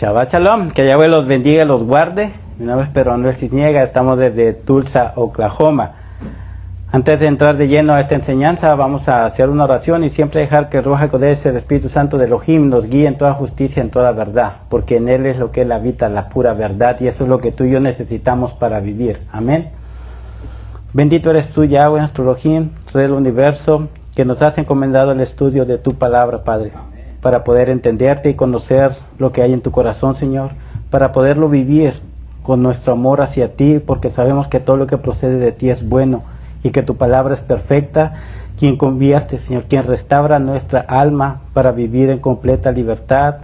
Shabbat Shalom, que Yahweh los bendiga y los guarde. Mi nombre es Pedro Andrés Cisniega, estamos desde Tulsa, Oklahoma. Antes de entrar de lleno a esta enseñanza, vamos a hacer una oración y siempre dejar que el Ruach HaKodesh, el Espíritu Santo de Elohim, nos guíe en toda justicia, en toda verdad, porque en Él es lo que Él habita, la pura verdad, y eso es lo que tú y yo necesitamos para vivir. Amén. Bendito eres tú, Yahweh, nuestro Elohim, Rey del universo, que nos has encomendado el estudio de tu palabra, Padre, para poder entenderte y conocer lo que hay en tu corazón, Señor, para poderlo vivir con nuestro amor hacia ti, porque sabemos que todo lo que procede de ti es bueno y que tu palabra es perfecta, quien convierte, Señor, quien restaura nuestra alma para vivir en completa libertad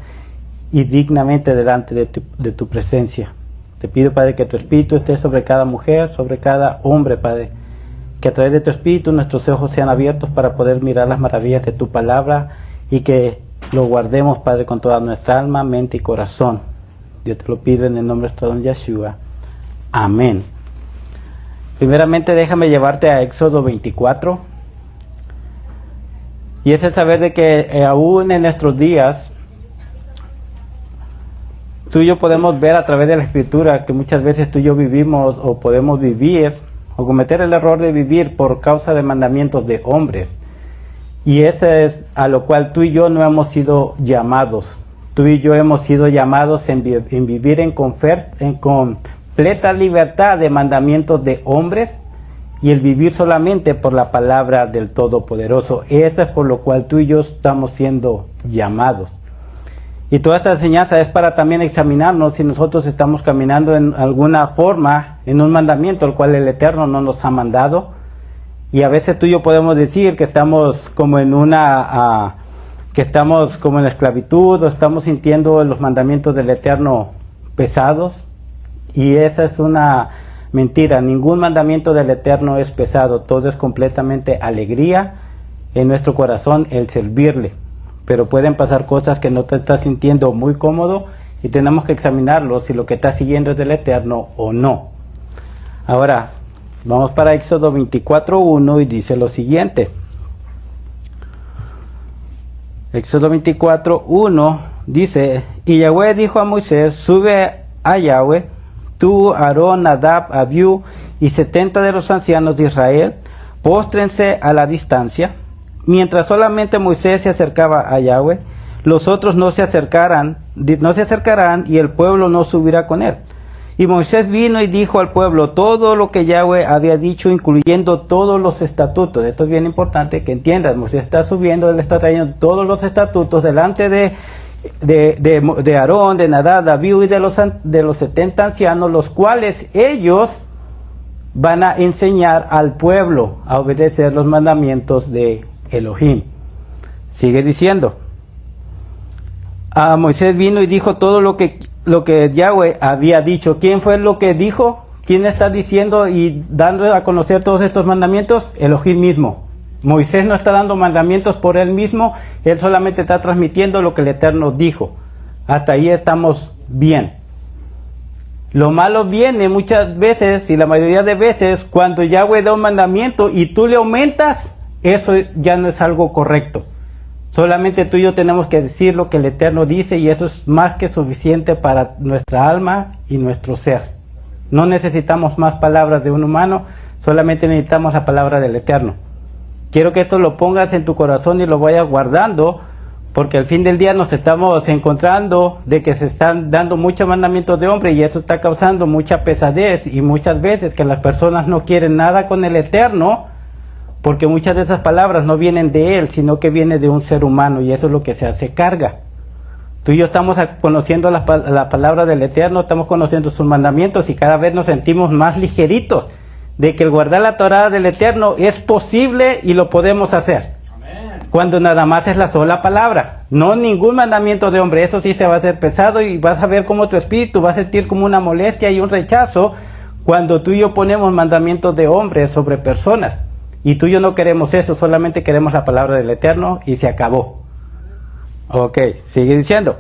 y dignamente delante de tu presencia. Te pido, Padre, que tu Espíritu esté sobre cada mujer, sobre cada hombre, Padre, que a través de tu Espíritu nuestros ojos sean abiertos para poder mirar las maravillas de tu palabra y que lo guardemos, Padre, con toda nuestra alma, mente y corazón. Yo te lo pido en el nombre de nuestro don Yeshua. Amén. Primeramente déjame llevarte a Éxodo 24. Y es el saber de que aún en nuestros días, tú y yo podemos ver a través de la Escritura que muchas veces tú y yo vivimos o podemos vivir o cometer el error de vivir por causa de mandamientos de hombres. Y ese es a lo cual tú y yo no hemos sido llamados. Tú y yo hemos sido llamados en vivir en completa libertad de mandamientos de hombres y el vivir solamente por la palabra del Todopoderoso. Eso es por lo cual tú y yo estamos siendo llamados. Y toda esta enseñanza es para también examinarnos si nosotros estamos caminando en alguna forma en un mandamiento el cual el Eterno no nos ha mandado. Y a veces tú y yo podemos decir que estamos como en que estamos como en la esclavitud o estamos sintiendo los mandamientos del Eterno pesados. Y esa es una mentira. Ningún mandamiento del Eterno es pesado. Todo es completamente alegría en nuestro corazón el servirle. Pero pueden pasar cosas que no te estás sintiendo muy cómodo y tenemos que examinarlo si lo que estás siguiendo es del Eterno o no. Ahora, vamos para Éxodo 24:1 y dice lo siguiente. Éxodo 24:1 dice: Y Yahweh dijo a Moisés: sube a Yahweh, tú, Aarón, Nadab, Abiú y 70 de los ancianos de Israel, póstrense a la distancia. Mientras solamente Moisés se acercaba a Yahweh, los otros no se acercarán y el pueblo no subirá con él. Y Moisés vino y dijo al pueblo todo lo que Yahweh había dicho, incluyendo todos los estatutos. Esto es bien importante que entiendas. Moisés está subiendo, él está trayendo todos los estatutos delante de Aarón, de Nadab, de Abiú y de los 70 ancianos, los cuales ellos van a enseñar al pueblo a obedecer los mandamientos de Elohim. Sigue diciendo: a Moisés vino y dijo todo lo que Yahweh había dicho. ¿Quién fue lo que dijo? ¿Quién está diciendo y dando a conocer todos estos mandamientos? Elohim mismo. Moisés no está dando mandamientos por él mismo, él solamente está transmitiendo lo que el Eterno dijo. Hasta ahí estamos bien. Lo malo viene muchas veces, y la mayoría de veces, cuando Yahweh da un mandamiento y tú le aumentas. Eso ya no es algo correcto. Solamente tú y yo tenemos que decir lo que el Eterno dice, y eso es más que suficiente para nuestra alma y nuestro ser. No necesitamos más palabras de un humano, solamente necesitamos la palabra del Eterno. Quiero que esto lo pongas en tu corazón y lo vayas guardando, porque al fin del día nos estamos encontrando de que se están dando muchos mandamientos de hombre y eso está causando mucha pesadez, y muchas veces que las personas no quieren nada con el Eterno, porque muchas de esas palabras no vienen de él, sino que viene de un ser humano, y eso es lo que se hace carga. Tú y yo estamos conociendo la palabra del Eterno, estamos conociendo sus mandamientos, y cada vez nos sentimos más ligeritos de que el guardar la Torá del Eterno es posible y lo podemos hacer. Amén. Cuando nada más es la sola palabra, no ningún mandamiento de hombre. Eso sí se va a hacer pesado y vas a ver cómo tu espíritu va a sentir como una molestia y un rechazo cuando tú y yo ponemos mandamientos de hombres sobre personas. Y tú y yo no queremos eso, solamente queremos la palabra del Eterno y se acabó. Ok, sigue diciendo.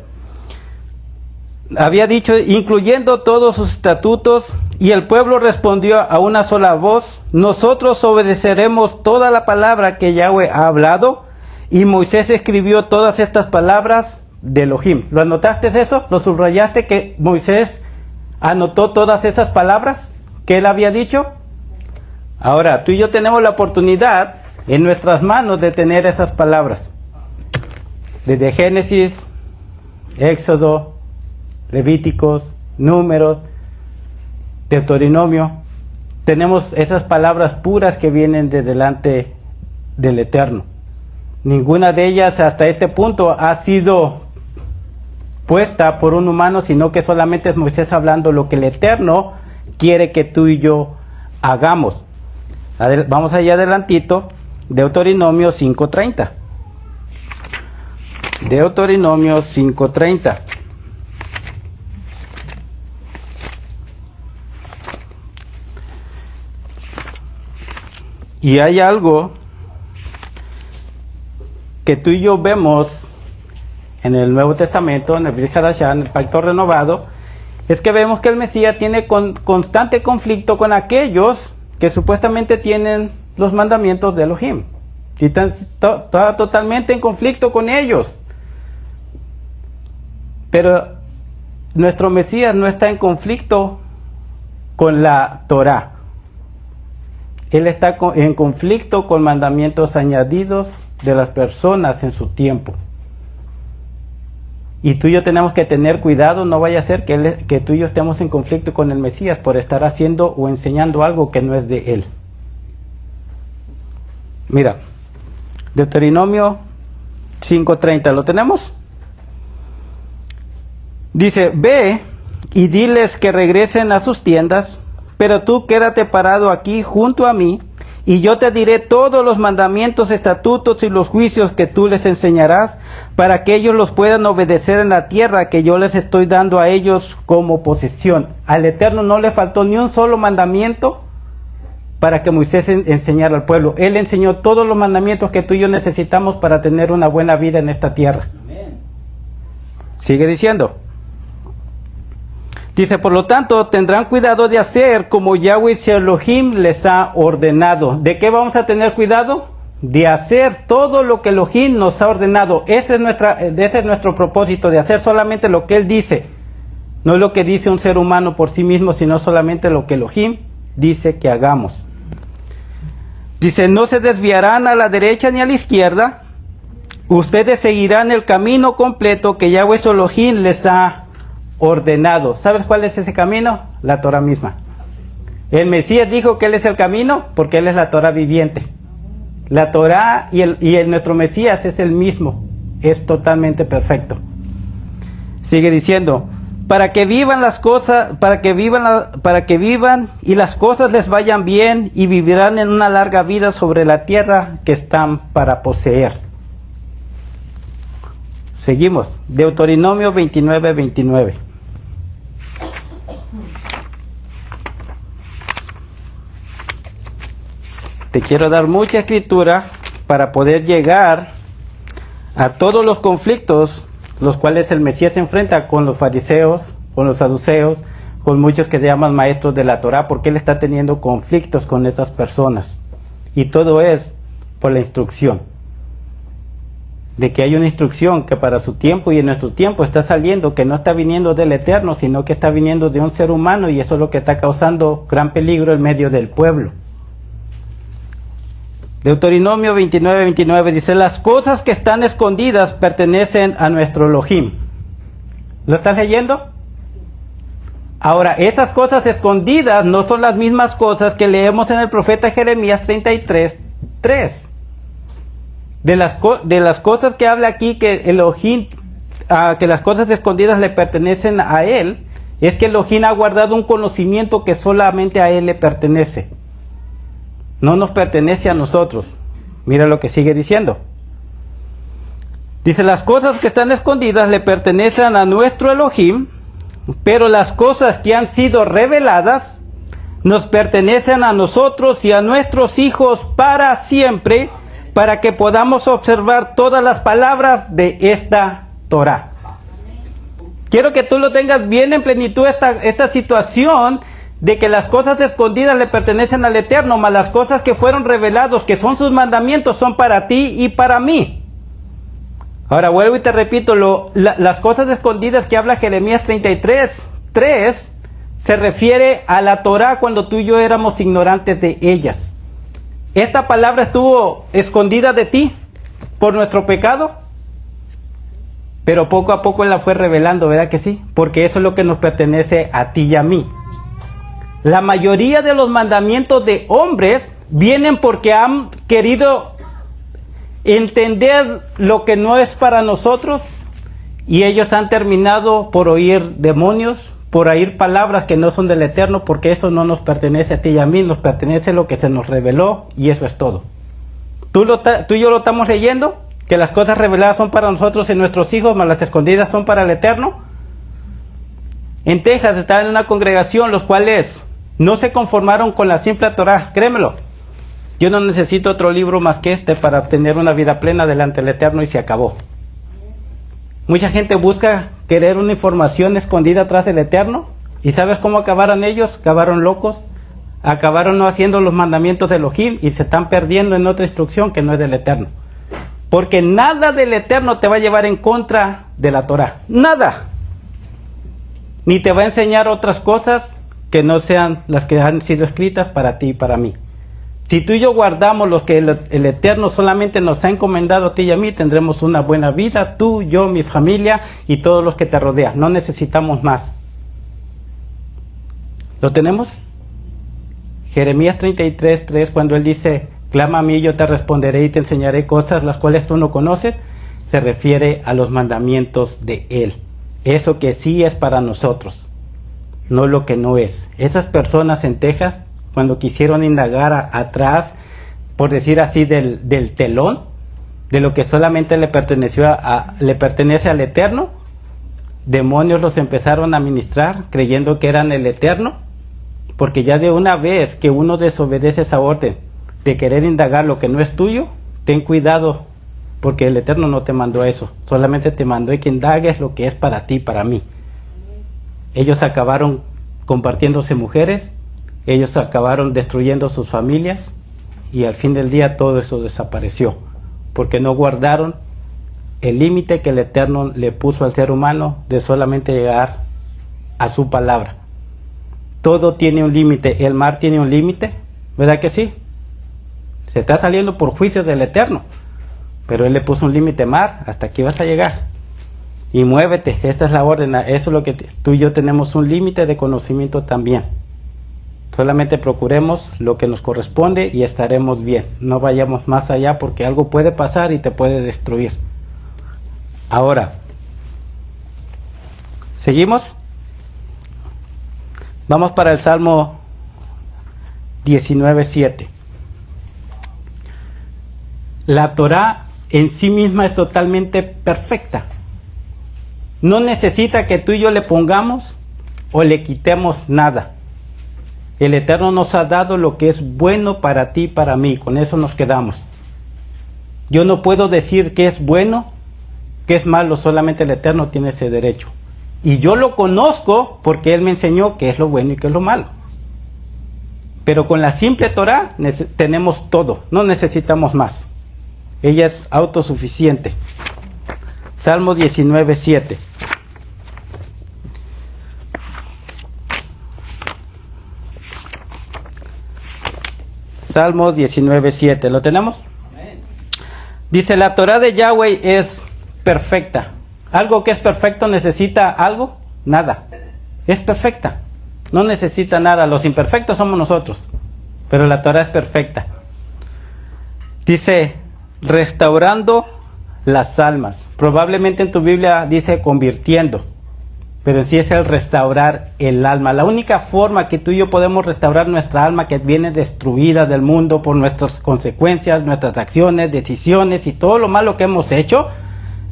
Había dicho, incluyendo todos sus estatutos, y el pueblo respondió a una sola voz: nosotros obedeceremos toda la palabra que Yahweh ha hablado. Y Moisés escribió todas estas palabras de Elohim. ¿Lo anotaste eso? ¿Lo subrayaste que Moisés anotó todas esas palabras que él había dicho? Ahora, tú y yo tenemos la oportunidad en nuestras manos de tener esas palabras. Desde Génesis, Éxodo, Levíticos, Números, Deuteronomio, tenemos esas palabras puras que vienen de delante del Eterno. Ninguna de ellas hasta este punto ha sido puesta por un humano, sino que solamente es Moisés hablando lo que el Eterno quiere que tú y yo hagamos. Vamos allá adelantito, Deuteronomio 5:30. Deuteronomio 5:30. Y hay algo que tú y yo vemos en el Nuevo Testamento, en el Brit Hadashah, en el Pacto Renovado, es que vemos que el Mesías tiene constante conflicto con aquellos que supuestamente tienen los mandamientos de Elohim. Y está totalmente en conflicto con ellos. Pero nuestro Mesías no está en conflicto con la Torá. Él está en conflicto con mandamientos añadidos de las personas en su tiempo. Y tú y yo tenemos que tener cuidado, no vaya a ser que tú y yo estemos en conflicto con el Mesías por estar haciendo o enseñando algo que no es de él. Mira, Deuteronomio 5:30, ¿lo tenemos? Dice, ve y diles que regresen a sus tiendas, pero tú quédate parado aquí junto a mí, y yo te diré todos los mandamientos, estatutos y los juicios que tú les enseñarás, para que ellos los puedan obedecer en la tierra que yo les estoy dando a ellos como posesión. Al Eterno no le faltó ni un solo mandamiento para que Moisés enseñara al pueblo. Él enseñó todos los mandamientos que tú y yo necesitamos para tener una buena vida en esta tierra. Amén. Sigue diciendo. Dice, por lo tanto, tendrán cuidado de hacer como Yahweh Elohim les ha ordenado. ¿De qué vamos a tener cuidado? De hacer todo lo que Elohim nos ha ordenado. Ese es nuestro propósito, de hacer solamente lo que Él dice. No es lo que dice un ser humano por sí mismo, sino solamente lo que Elohim dice que hagamos. Dice, no se desviarán a la derecha ni a la izquierda. Ustedes seguirán el camino completo que Yahweh Elohim les ha ordenado. ¿Sabes cuál es ese camino? La Torah misma. El Mesías dijo que Él es el camino porque Él es la Torah viviente. La Torah y nuestro Mesías es el mismo. Es totalmente perfecto. Sigue diciendo, para que vivan las cosas, para que vivan y las cosas les vayan bien y vivirán en una larga vida sobre la tierra que están para poseer. Seguimos. Deuteronomio 29:29. Te quiero dar mucha escritura para poder llegar a todos los conflictos los cuales el Mesías se enfrenta con los fariseos, con los saduceos, con muchos que se llaman maestros de la Torá, porque Él está teniendo conflictos con esas personas. Y todo es por la instrucción. De que hay una instrucción que para su tiempo y en nuestro tiempo está saliendo, que no está viniendo del Eterno, sino que está viniendo de un ser humano, y eso es lo que está causando gran peligro en medio del pueblo. Deuteronomio 29:29 dice, las cosas que están escondidas pertenecen a nuestro Elohim. ¿Lo estás leyendo? Ahora, esas cosas escondidas no son las mismas cosas que leemos en el profeta Jeremías 33:3. De las cosas que habla aquí que Elohim, que las cosas escondidas le pertenecen a Él, es que Elohim ha guardado un conocimiento que solamente a Él le pertenece. No nos pertenece a nosotros. Mira lo que sigue diciendo. Dice, las cosas que están escondidas le pertenecen a nuestro Elohim, pero las cosas que han sido reveladas nos pertenecen a nosotros y a nuestros hijos para siempre, para que podamos observar todas las palabras de esta Torah. Quiero que tú lo tengas bien en plenitud, esta situación de que las cosas escondidas le pertenecen al Eterno, mas las cosas que fueron revelados, que son sus mandamientos, son para ti y para mí. Ahora vuelvo y te repito, las cosas escondidas que habla Jeremías 33:3 se refiere a la Torá cuando tú y yo éramos ignorantes de ellas. Esta palabra estuvo escondida de ti por nuestro pecado, pero poco a poco la fue revelando, ¿verdad que sí? Porque eso es lo que nos pertenece a ti y a mí. La mayoría de los mandamientos de hombres vienen porque han querido entender lo que no es para nosotros, y ellos han terminado por oír demonios, por oír palabras que no son del Eterno, porque eso no nos pertenece a ti y a mí, nos pertenece lo que se nos reveló, y eso es todo. Tú y yo lo estamos leyendo, que las cosas reveladas son para nosotros y nuestros hijos, mas las escondidas son para el Eterno. En Texas estaba en una congregación los cuales no se conformaron con la simple Torá, créemelo. Yo no necesito otro libro más que este para obtener una vida plena delante del Eterno, y se acabó. Mucha gente busca querer una información escondida atrás del Eterno, y ¿sabes cómo acabaron ellos? Acabaron locos, acabaron no haciendo los mandamientos de Elohim y se están perdiendo en otra instrucción que no es del Eterno. Porque nada del Eterno te va a llevar en contra de la Torá, nada. Ni te va a enseñar otras cosas que no sean las que han sido escritas para ti y para mí. Si tú y yo guardamos lo que el Eterno solamente nos ha encomendado a ti y a mí, tendremos una buena vida, tú, yo, mi familia y todos los que te rodean. No necesitamos más. ¿Lo tenemos? Jeremías 33:3, cuando él dice, clama a mí, yo te responderé y te enseñaré cosas las cuales tú no conoces, se refiere a los mandamientos de él. Eso que sí es para nosotros, no lo que no es. Esas personas en Texas, cuando quisieron indagar atrás, por decir así, del telón, de lo que solamente le pertenece al Eterno, demonios los empezaron a ministrar creyendo que eran el Eterno, porque ya de una vez que uno desobedece esa orden de querer indagar lo que no es tuyo, ten cuidado, porque el Eterno no te mandó a eso, solamente te mandó a que indagues lo que es para ti, para mí. Ellos acabaron compartiéndose mujeres, ellos acabaron destruyendo sus familias, y al fin del día todo eso desapareció, porque no guardaron el límite que el Eterno le puso al ser humano de solamente llegar a su palabra. Todo tiene un límite, el mar tiene un límite, ¿verdad que sí? Se está saliendo por juicio del Eterno, pero él le puso un límite, mar, hasta aquí vas a llegar. Y muévete, esta es la orden, eso es lo que tú y yo tenemos, un límite de conocimiento también. Solamente procuremos lo que nos corresponde y estaremos bien. No vayamos más allá, porque algo puede pasar y te puede destruir. Ahora, ¿seguimos? Vamos para el Salmo 19:7. La Torá en sí misma es totalmente perfecta. No necesita que tú y yo le pongamos o le quitemos nada. El Eterno nos ha dado lo que es bueno para ti y para mí. Con eso nos quedamos. Yo no puedo decir que es bueno, que es malo. Solamente el Eterno tiene ese derecho. Y yo lo conozco porque Él me enseñó qué es lo bueno y qué es lo malo. Pero con la simple Torá tenemos todo. No necesitamos más. Ella es autosuficiente. Salmo 19:7. Salmo 19:7. ¿Lo tenemos? Dice, la Torá de Yahweh es perfecta. ¿Algo que es perfecto necesita algo? Nada. Es perfecta. No necesita nada. Los imperfectos somos nosotros. Pero la Torá es perfecta. Dice, restaurando las almas. Probablemente en tu Biblia dice convirtiendo. Pero en sí es el restaurar el alma. La única forma que tú y yo podemos restaurar nuestra alma, que viene destruida del mundo por nuestras consecuencias, nuestras acciones, decisiones y todo lo malo que hemos hecho,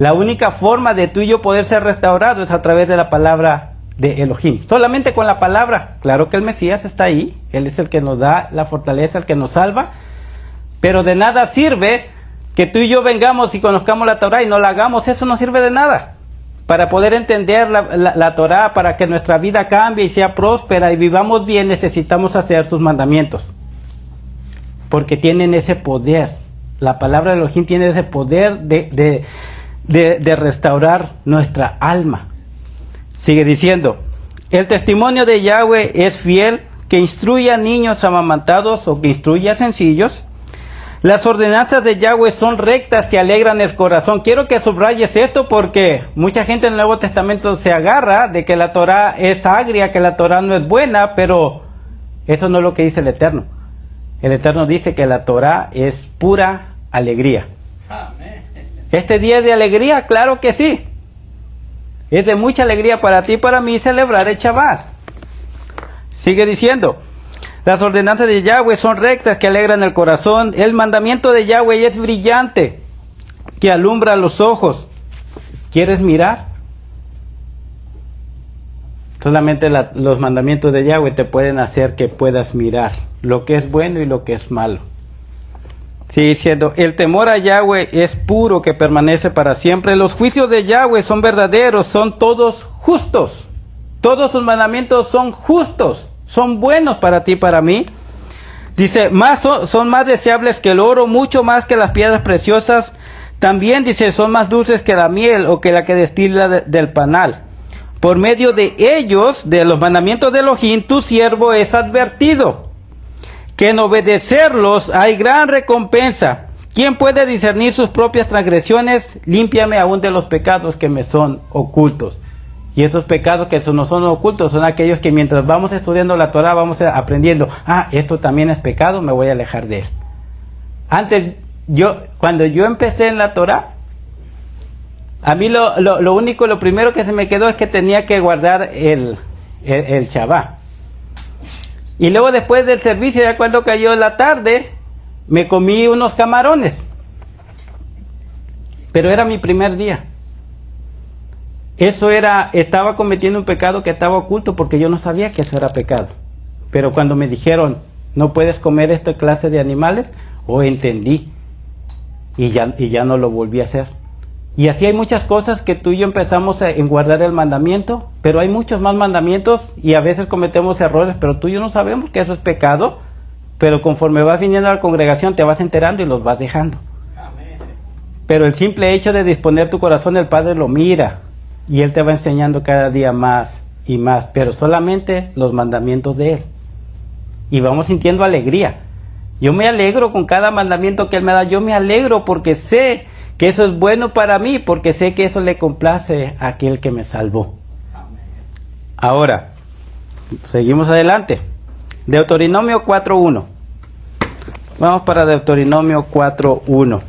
la única forma de tú y yo poder ser restaurado es a través de la palabra de Elohim. Solamente con la palabra. Claro que el Mesías está ahí. Él es el que nos da la fortaleza, el que nos salva. Pero de nada sirve que tú y yo vengamos y conozcamos la Torá y no la hagamos. Eso no sirve de nada. Para poder entender la Torá, para que nuestra vida cambie y sea próspera y vivamos bien, necesitamos hacer sus mandamientos. Porque tienen ese poder. La palabra de Elohim tiene ese poder de de restaurar nuestra alma. Sigue diciendo, el testimonio de Yahweh es fiel, que instruye a niños amamantados o que instruye a sencillos. Las ordenanzas de Yahweh son rectas, que alegran el corazón. Quiero que subrayes esto porque mucha gente en el Nuevo Testamento se agarra de que la Torah es agria, que la Torah no es buena, pero eso no es lo que dice el Eterno. El Eterno dice que la Torah es pura alegría. Amén. ¿Este día es de alegría? Claro que sí. Es de mucha alegría para ti y para mí celebrar el Shabbat. Sigue diciendo, las ordenanzas de Yahweh son rectas, que alegran el corazón. El mandamiento de Yahweh es brillante, que alumbra los ojos. ¿Quieres mirar? Solamente los mandamientos de Yahweh te pueden hacer que puedas mirar lo que es bueno y lo que es malo. Sigue diciendo, el temor a Yahweh es puro, que permanece para siempre. Los juicios de Yahweh son verdaderos, son todos justos. Todos sus mandamientos son justos, son buenos para ti y para mí. Dice, son más deseables que el oro, mucho más que las piedras preciosas. También dice, son más dulces que la miel o que la que destila del panal. Por medio de ellos, de los mandamientos de Elohim, tu siervo es advertido, que en obedecerlos hay gran recompensa. ¿Quién puede discernir sus propias transgresiones? Límpiame aún de los pecados que me son ocultos. Y esos pecados que no son ocultos son aquellos que mientras vamos estudiando la Torah vamos aprendiendo, esto también es pecado, me voy a alejar de él. Antes, cuando yo empecé en la Torah, a mí lo primero que se me quedó es que tenía que guardar el Shabbat. Y luego después del servicio, ya cuando cayó la tarde, me comí unos camarones. Pero era mi primer día. Estaba cometiendo un pecado que estaba oculto porque yo no sabía que eso era pecado. Pero cuando me dijeron, no puedes comer esta clase de animales, entendí. Y ya no lo volví a hacer. Y así hay muchas cosas que tú y yo empezamos en guardar el mandamiento, pero hay muchos más mandamientos y a veces cometemos errores, pero tú y yo no sabemos que eso es pecado, pero conforme vas viniendo a la congregación te vas enterando y los vas dejando. Amén. Pero el simple hecho de disponer tu corazón, el Padre lo mira y Él te va enseñando cada día más y más, pero solamente los mandamientos de Él. Y vamos sintiendo alegría. Yo me alegro con cada mandamiento que Él me da, yo me alegro porque sé que eso es bueno para mí, porque sé que eso le complace a aquel que me salvó. Amén. Ahora, seguimos adelante. Deuteronomio 4.1. Vamos para Deuteronomio 4.1.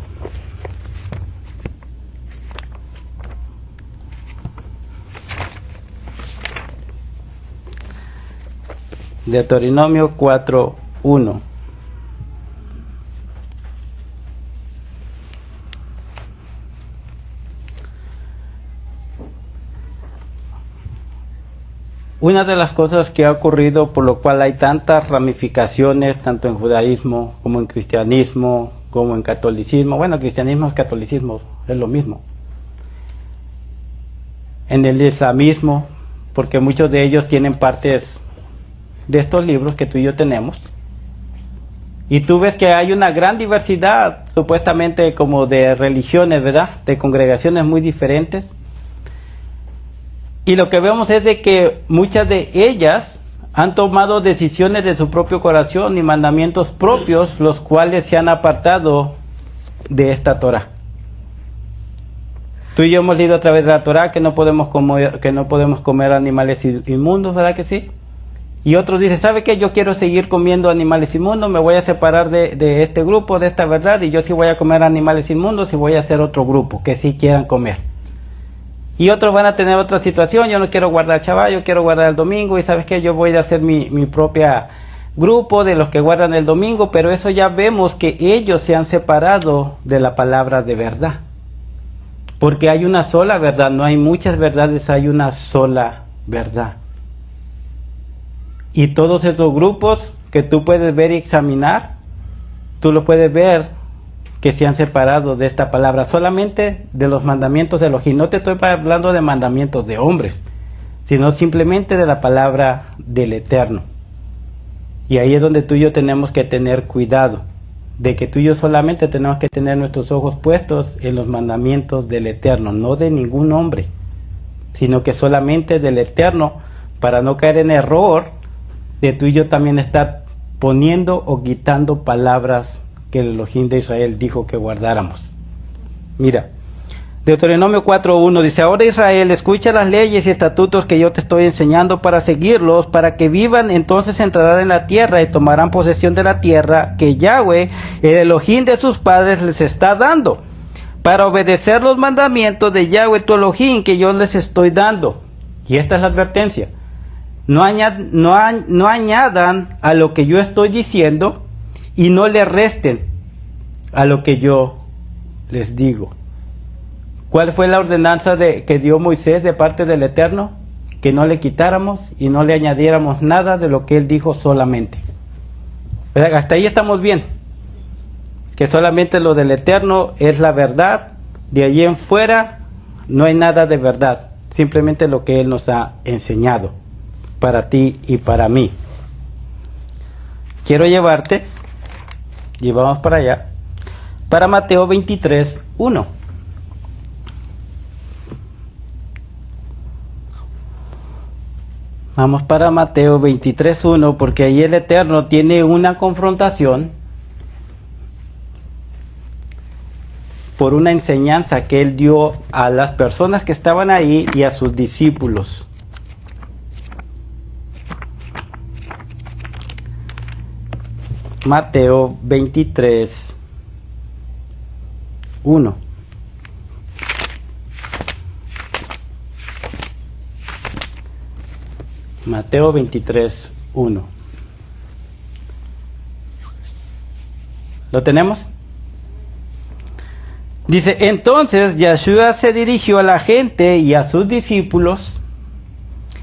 Deuteronomio 4.1. Una de las cosas que ha ocurrido, por lo cual hay tantas ramificaciones, tanto en judaísmo, como en cristianismo, como en catolicismo. Bueno, cristianismo y catolicismo es lo mismo. En el islamismo, porque muchos de ellos tienen partes de estos libros que tú y yo tenemos. Y tú ves que hay una gran diversidad, supuestamente como de religiones, ¿verdad? De congregaciones muy diferentes. Y lo que vemos es de que muchas de ellas han tomado decisiones de su propio corazón y mandamientos propios, los cuales se han apartado de esta Torah. Tú y yo hemos leído a través de la Torah que no podemos comer animales inmundos, ¿verdad que sí? Y otros dicen, ¿sabe qué? Yo quiero seguir comiendo animales inmundos, me voy a separar de este grupo, de esta verdad, y yo sí voy a comer animales inmundos y voy a hacer otro grupo que sí quieran comer. Y otros van a tener otra situación, yo no quiero guardar Shabbat, yo quiero guardar el domingo, y ¿sabes qué? Yo voy a hacer mi propia grupo de los que guardan el domingo, pero eso ya vemos que ellos se han separado de la palabra de verdad. Porque hay una sola verdad, no hay muchas verdades, hay una sola verdad. Y todos esos grupos que tú puedes ver y examinar, tú lo puedes ver que se han separado de esta palabra, solamente de los mandamientos de Elohim. No te estoy hablando de mandamientos de hombres, sino simplemente de la palabra del Eterno. Y ahí es donde tú y yo tenemos que tener cuidado. de que tú y yo solamente tenemos que tener nuestros ojos puestos en los mandamientos del Eterno, no de ningún hombre, sino que solamente del Eterno, para no caer en error de tú y yo también estar poniendo o quitando palabras que el Elohim de Israel dijo que guardáramos. Mira, Deuteronomio 4:1 dice: ahora Israel, escucha las leyes y estatutos que yo te estoy enseñando para seguirlos, para que vivan. Entonces entrarán en la tierra y tomarán posesión de la tierra que Yahweh, el Elohim de sus padres, les está dando, para obedecer los mandamientos de Yahweh tu Elohim que yo les estoy dando. Y esta es la advertencia: no añadan a lo que yo estoy diciendo y no le resten a lo que yo les digo. ¿Cuál fue la ordenanza que dio Moisés de parte del Eterno? Que no le quitáramos y no le añadiéramos nada de lo que él dijo solamente. ¿Verdad? Hasta ahí estamos bien. Que solamente lo del Eterno es la verdad. De allí en fuera no hay nada de verdad. Simplemente lo que él nos ha enseñado para ti y para mí. Quiero llevarte, y vamos para allá, para Mateo 23:1. Vamos para Mateo 23:1, porque ahí el Eterno tiene una confrontación por una enseñanza que él dio a las personas que estaban ahí y a sus discípulos. Mateo 23:1. Mateo 23:1. ¿Lo tenemos? Dice: entonces Yeshua se dirigió a la gente y a sus discípulos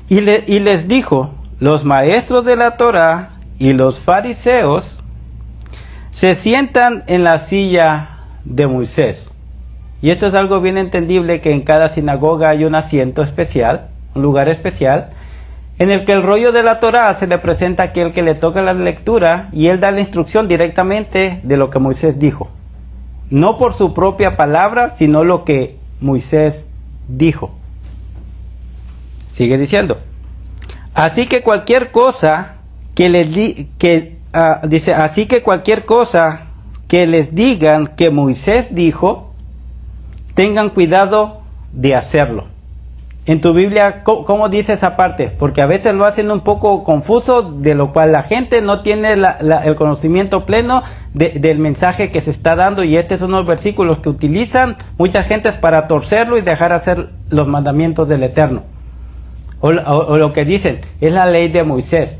y les dijo: los maestros de la Torá y los fariseos se sientan en la silla de Moisés. Y esto es algo bien entendible, que en cada sinagoga hay un asiento especial, un lugar especial, en el que el rollo de la Torá se le presenta a aquel que le toca la lectura y él da la instrucción directamente de lo que Moisés dijo. No por su propia palabra, sino lo que Moisés dijo. Sigue diciendo: así que cualquier cosa que les así que cualquier cosa que les digan que Moisés dijo, tengan cuidado de hacerlo. En tu Biblia, ¿cómo dice esa parte? Porque a veces lo hacen un poco confuso, de lo cual la gente no tiene el conocimiento pleno del mensaje que se está dando, y estos son los versículos que utilizan muchas gentes para torcerlo y dejar hacer los mandamientos del Eterno. O lo que dicen, es la ley de Moisés.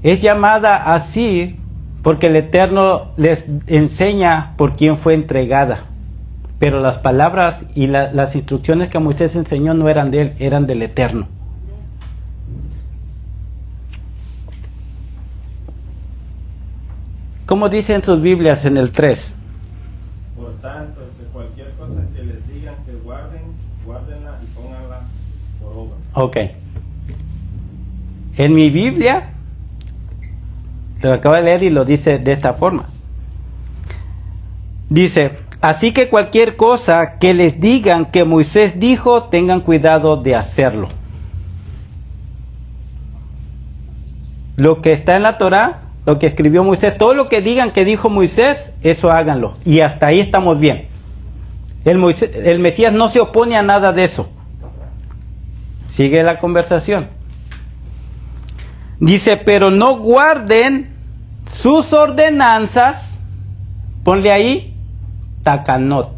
Es llamada así porque el Eterno les enseña por quién fue entregada. Pero las palabras y las instrucciones que Moisés enseñó no eran de él, eran del Eterno. ¿Cómo dicen sus Biblias en el 3? Por tanto, cualquier cosa que les digan que guarden, guárdenla y pónganla por obra. Ok. En mi Biblia, lo acabo de leer y lo dice de esta forma. Dice: así que cualquier cosa que les digan que Moisés dijo, tengan cuidado de hacerlo. Lo que está en la Torá, lo que escribió Moisés, todo lo que digan que dijo Moisés, eso háganlo. Y hasta ahí estamos bien. El Mesías no se opone a nada de eso. Sigue la conversación. Dice: pero no guarden sus ordenanzas. Ponle ahí Takanot.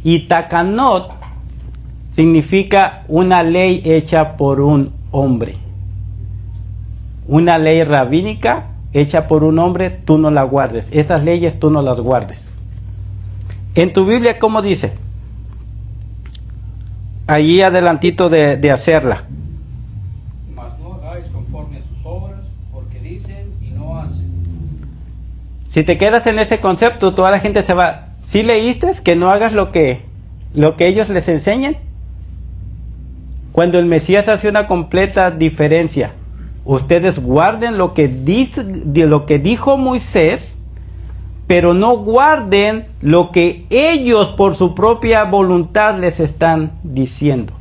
Y Takanot significa una ley hecha por un hombre. Una ley rabínica hecha por un hombre, tú no la guardes. Esas leyes tú no las guardes. En tu Biblia, ¿cómo dice? Allí adelantito de hacerla. Mas no hagáis conforme a sus obras, porque dicen y no hacen. Si te quedas en ese concepto, toda la gente se va. ¿Sí leíste que no hagas lo que ellos les enseñan? Cuando el Mesías hace una completa diferencia. Ustedes guarden lo que dijo Moisés, pero no guarden lo que ellos por su propia voluntad les están diciendo.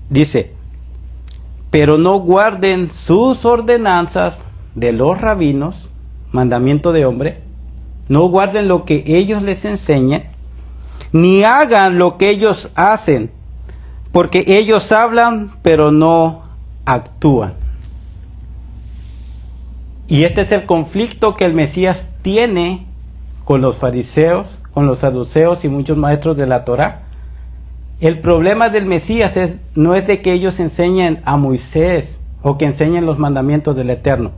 Dice, pero no guarden sus ordenanzas de los rabinos, mandamiento de hombre, no guarden lo que ellos les enseñan, ni hagan lo que ellos hacen, porque ellos hablan, pero no actúan. Y este es el conflicto que el Mesías tiene con los fariseos, con los saduceos y muchos maestros de la Torá. El problema del Mesías no es de que ellos enseñen a Moisés o que enseñen los mandamientos del Eterno.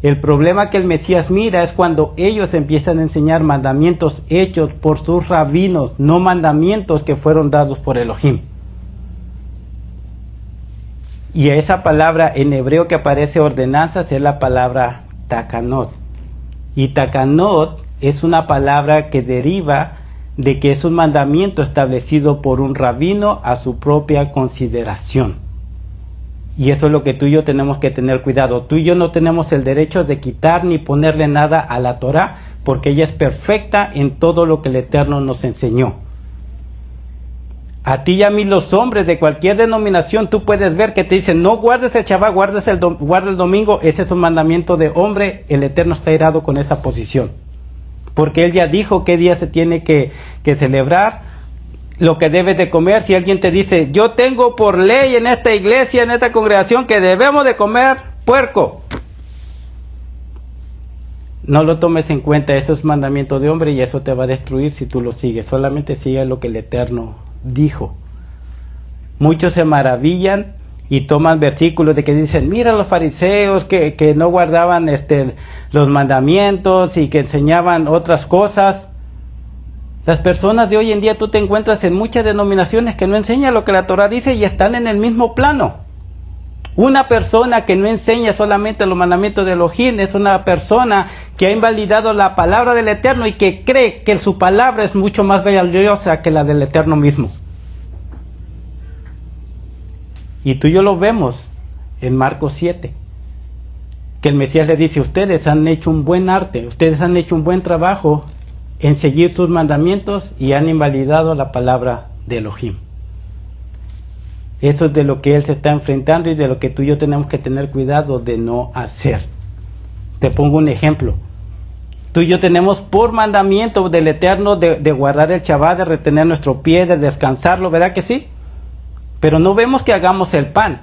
El problema que el Mesías mira es cuando ellos empiezan a enseñar mandamientos hechos por sus rabinos, no mandamientos que fueron dados por Elohim. Y esa palabra en hebreo que aparece ordenanzas es la palabra takanot. Y takanot es una palabra que deriva de que es un mandamiento establecido por un rabino a su propia consideración. Y eso es lo que tú y yo tenemos que tener cuidado. Tú y yo no tenemos el derecho de quitar ni ponerle nada a la Torá, porque ella es perfecta en todo lo que el Eterno nos enseñó. A ti y a mí, los hombres de cualquier denominación, tú puedes ver que te dicen, no guardes el Shabbat, guarda el domingo. Ese es un mandamiento de hombre. El Eterno está irado con esa posición, porque Él ya dijo qué día se tiene que celebrar, lo que debes de comer. Si alguien te dice, yo tengo por ley en esta iglesia, en esta congregación, que debemos de comer puerco, no lo tomes en cuenta. Eso es mandamiento de hombre y eso te va a destruir si tú lo sigues. Solamente sigue lo que el Eterno dijo. Muchos se maravillan y toman versículos de que dicen, mira los fariseos que no guardaban los mandamientos y que enseñaban otras cosas. Las personas de hoy en día tú te encuentras en muchas denominaciones que no enseñan lo que la Torah dice y están en el mismo plano. Una persona que no enseña solamente los mandamientos de Elohim es una persona que ha invalidado la palabra del Eterno y que cree que su palabra es mucho más valiosa que la del Eterno mismo. Y tú y yo lo vemos en Marcos 7, que el Mesías le dice, ustedes han hecho un buen arte, ustedes han hecho un buen trabajo en seguir sus mandamientos y han invalidado la palabra de Elohim. Eso es de lo que Él se está enfrentando y de lo que tú y yo tenemos que tener cuidado de no hacer. Te pongo un ejemplo. Tú y yo tenemos por mandamiento del Eterno de guardar el Shabbat, de retener nuestro pie, de descansarlo, ¿verdad que sí? Pero no vemos que hagamos el pan.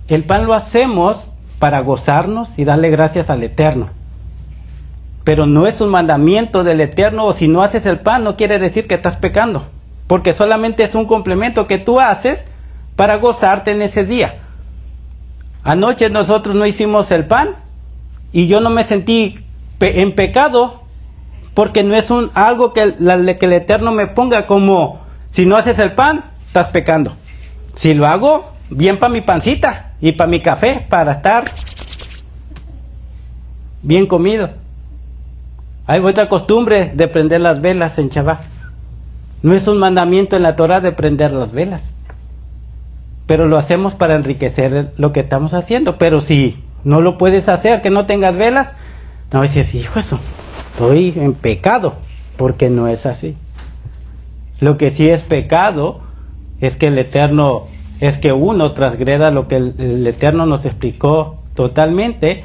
El pan lo hacemos para gozarnos y darle gracias al Eterno. Pero no es un mandamiento del Eterno, o si no haces el pan no quiere decir que estás pecando, porque solamente es un complemento que tú haces para gozarte en ese día. Anoche nosotros no hicimos el pan y yo no me sentí en pecado, porque no es algo que el Eterno me ponga como, si no haces el pan, estás pecando. Si lo hago, bien para mi pancita y para mi café, para estar bien comido. Hay otra costumbre de prender las velas en Shabbat. No es un mandamiento en la Torah de prender las velas, pero lo hacemos para enriquecer lo que estamos haciendo. Pero si no lo puedes hacer, que no tengas velas, no dices, hijo, eso, estoy en pecado, porque no es así. Lo que sí es pecado es que uno transgreda lo que el Eterno nos explicó totalmente,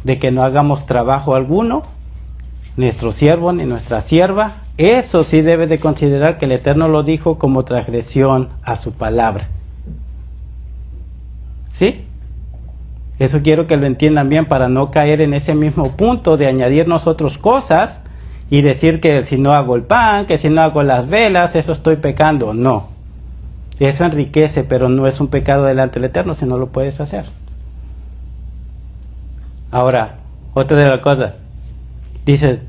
de que no hagamos trabajo alguno, nuestro siervo ni nuestra sierva. Eso sí debe de considerar que el Eterno lo dijo como transgresión a su palabra. ¿Sí? Eso quiero que lo entiendan bien, para no caer en ese mismo punto de añadir nosotros cosas y decir que si no hago el pan, que si no hago las velas, eso estoy pecando. No. Eso enriquece, pero no es un pecado delante del Eterno si no lo puedes hacer. Ahora, otra de las cosas. Dice,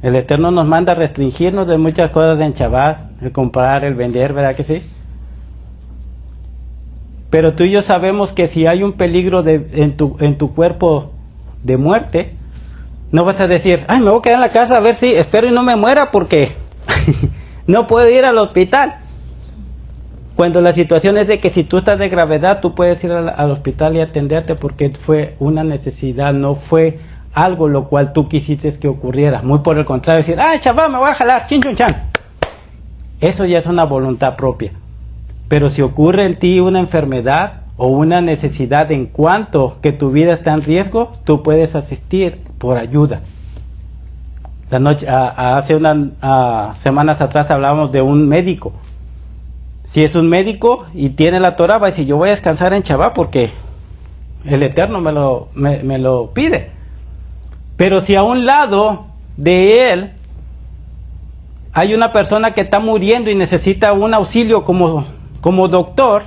el Eterno nos manda a restringirnos de muchas cosas en Shabbat, el comprar, el vender, ¿verdad que sí? Pero tú y yo sabemos que si hay un peligro en tu cuerpo de muerte, no vas a decir, ay, me voy a quedar en la casa a ver si espero y no me muera porque no puedo ir al hospital. Cuando la situación es de que si tú estás de gravedad, tú puedes ir al hospital y atenderte porque fue una necesidad, no fue algo lo cual tú quisiste que ocurriera. Muy por el contrario, decir, ¡ay, chaval, me voy a jalar! ¡Chin, chun, chan! Eso ya es una voluntad propia. Pero si ocurre en ti una enfermedad o una necesidad en cuanto que tu vida está en riesgo, tú puedes asistir por ayuda. Hace unas semanas atrás hablábamos de un médico. Si es un médico y tiene la Torah, va a decir, yo voy a descansar en Shabbat porque el Eterno me lo pide. Pero si a un lado de él hay una persona que está muriendo y necesita un auxilio como doctor,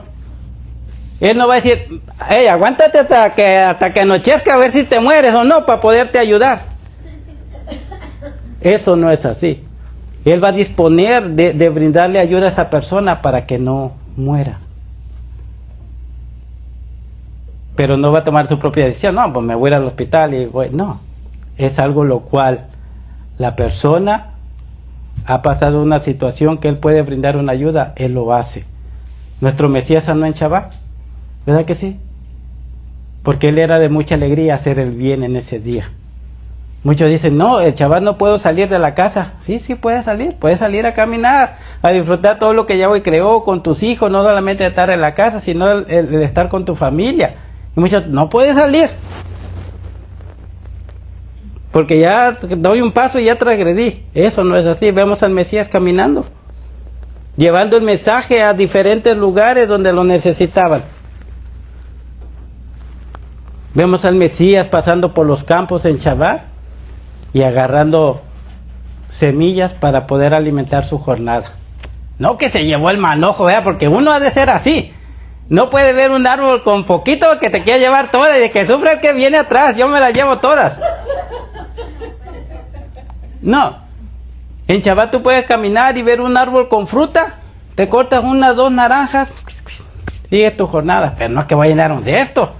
él no va a decir, hey, aguántate hasta que anochezca a ver si te mueres o no para poderte ayudar. Eso no es así. Él va a disponer de brindarle ayuda a esa persona para que no muera. Pero no va a tomar su propia decisión, no, pues me voy al hospital y voy. No, es algo lo cual la persona ha pasado una situación que él puede brindar una ayuda, él lo hace. Nuestro Mesías sanó en Shabbat, ¿verdad que sí? Porque él era de mucha alegría hacer el bien en ese día. Muchos dicen, no, el Shabbat no puedo salir de la casa. Sí, puedes salir a caminar, a disfrutar todo lo que Yahweh creó con tus hijos, no solamente estar en la casa, sino el estar con tu familia. Y muchos, no puedes salir, porque ya doy un paso y ya transgredí. Eso no es así. Vemos al Mesías caminando, llevando el mensaje a diferentes lugares donde lo necesitaban. Vemos al Mesías pasando por los campos en Shabbat y agarrando semillas para poder alimentar su jornada. No que se llevó el manojo, ¿verdad? Porque uno ha de ser así. No puede ver un árbol con poquito que te quiera llevar todas y de que sufre el que viene atrás, yo me las llevo todas. No. En Shabbat tú puedes caminar y ver un árbol con fruta, te cortas 1 o 2 naranjas, sigue tu jornada, pero no es que va a llenar de esto.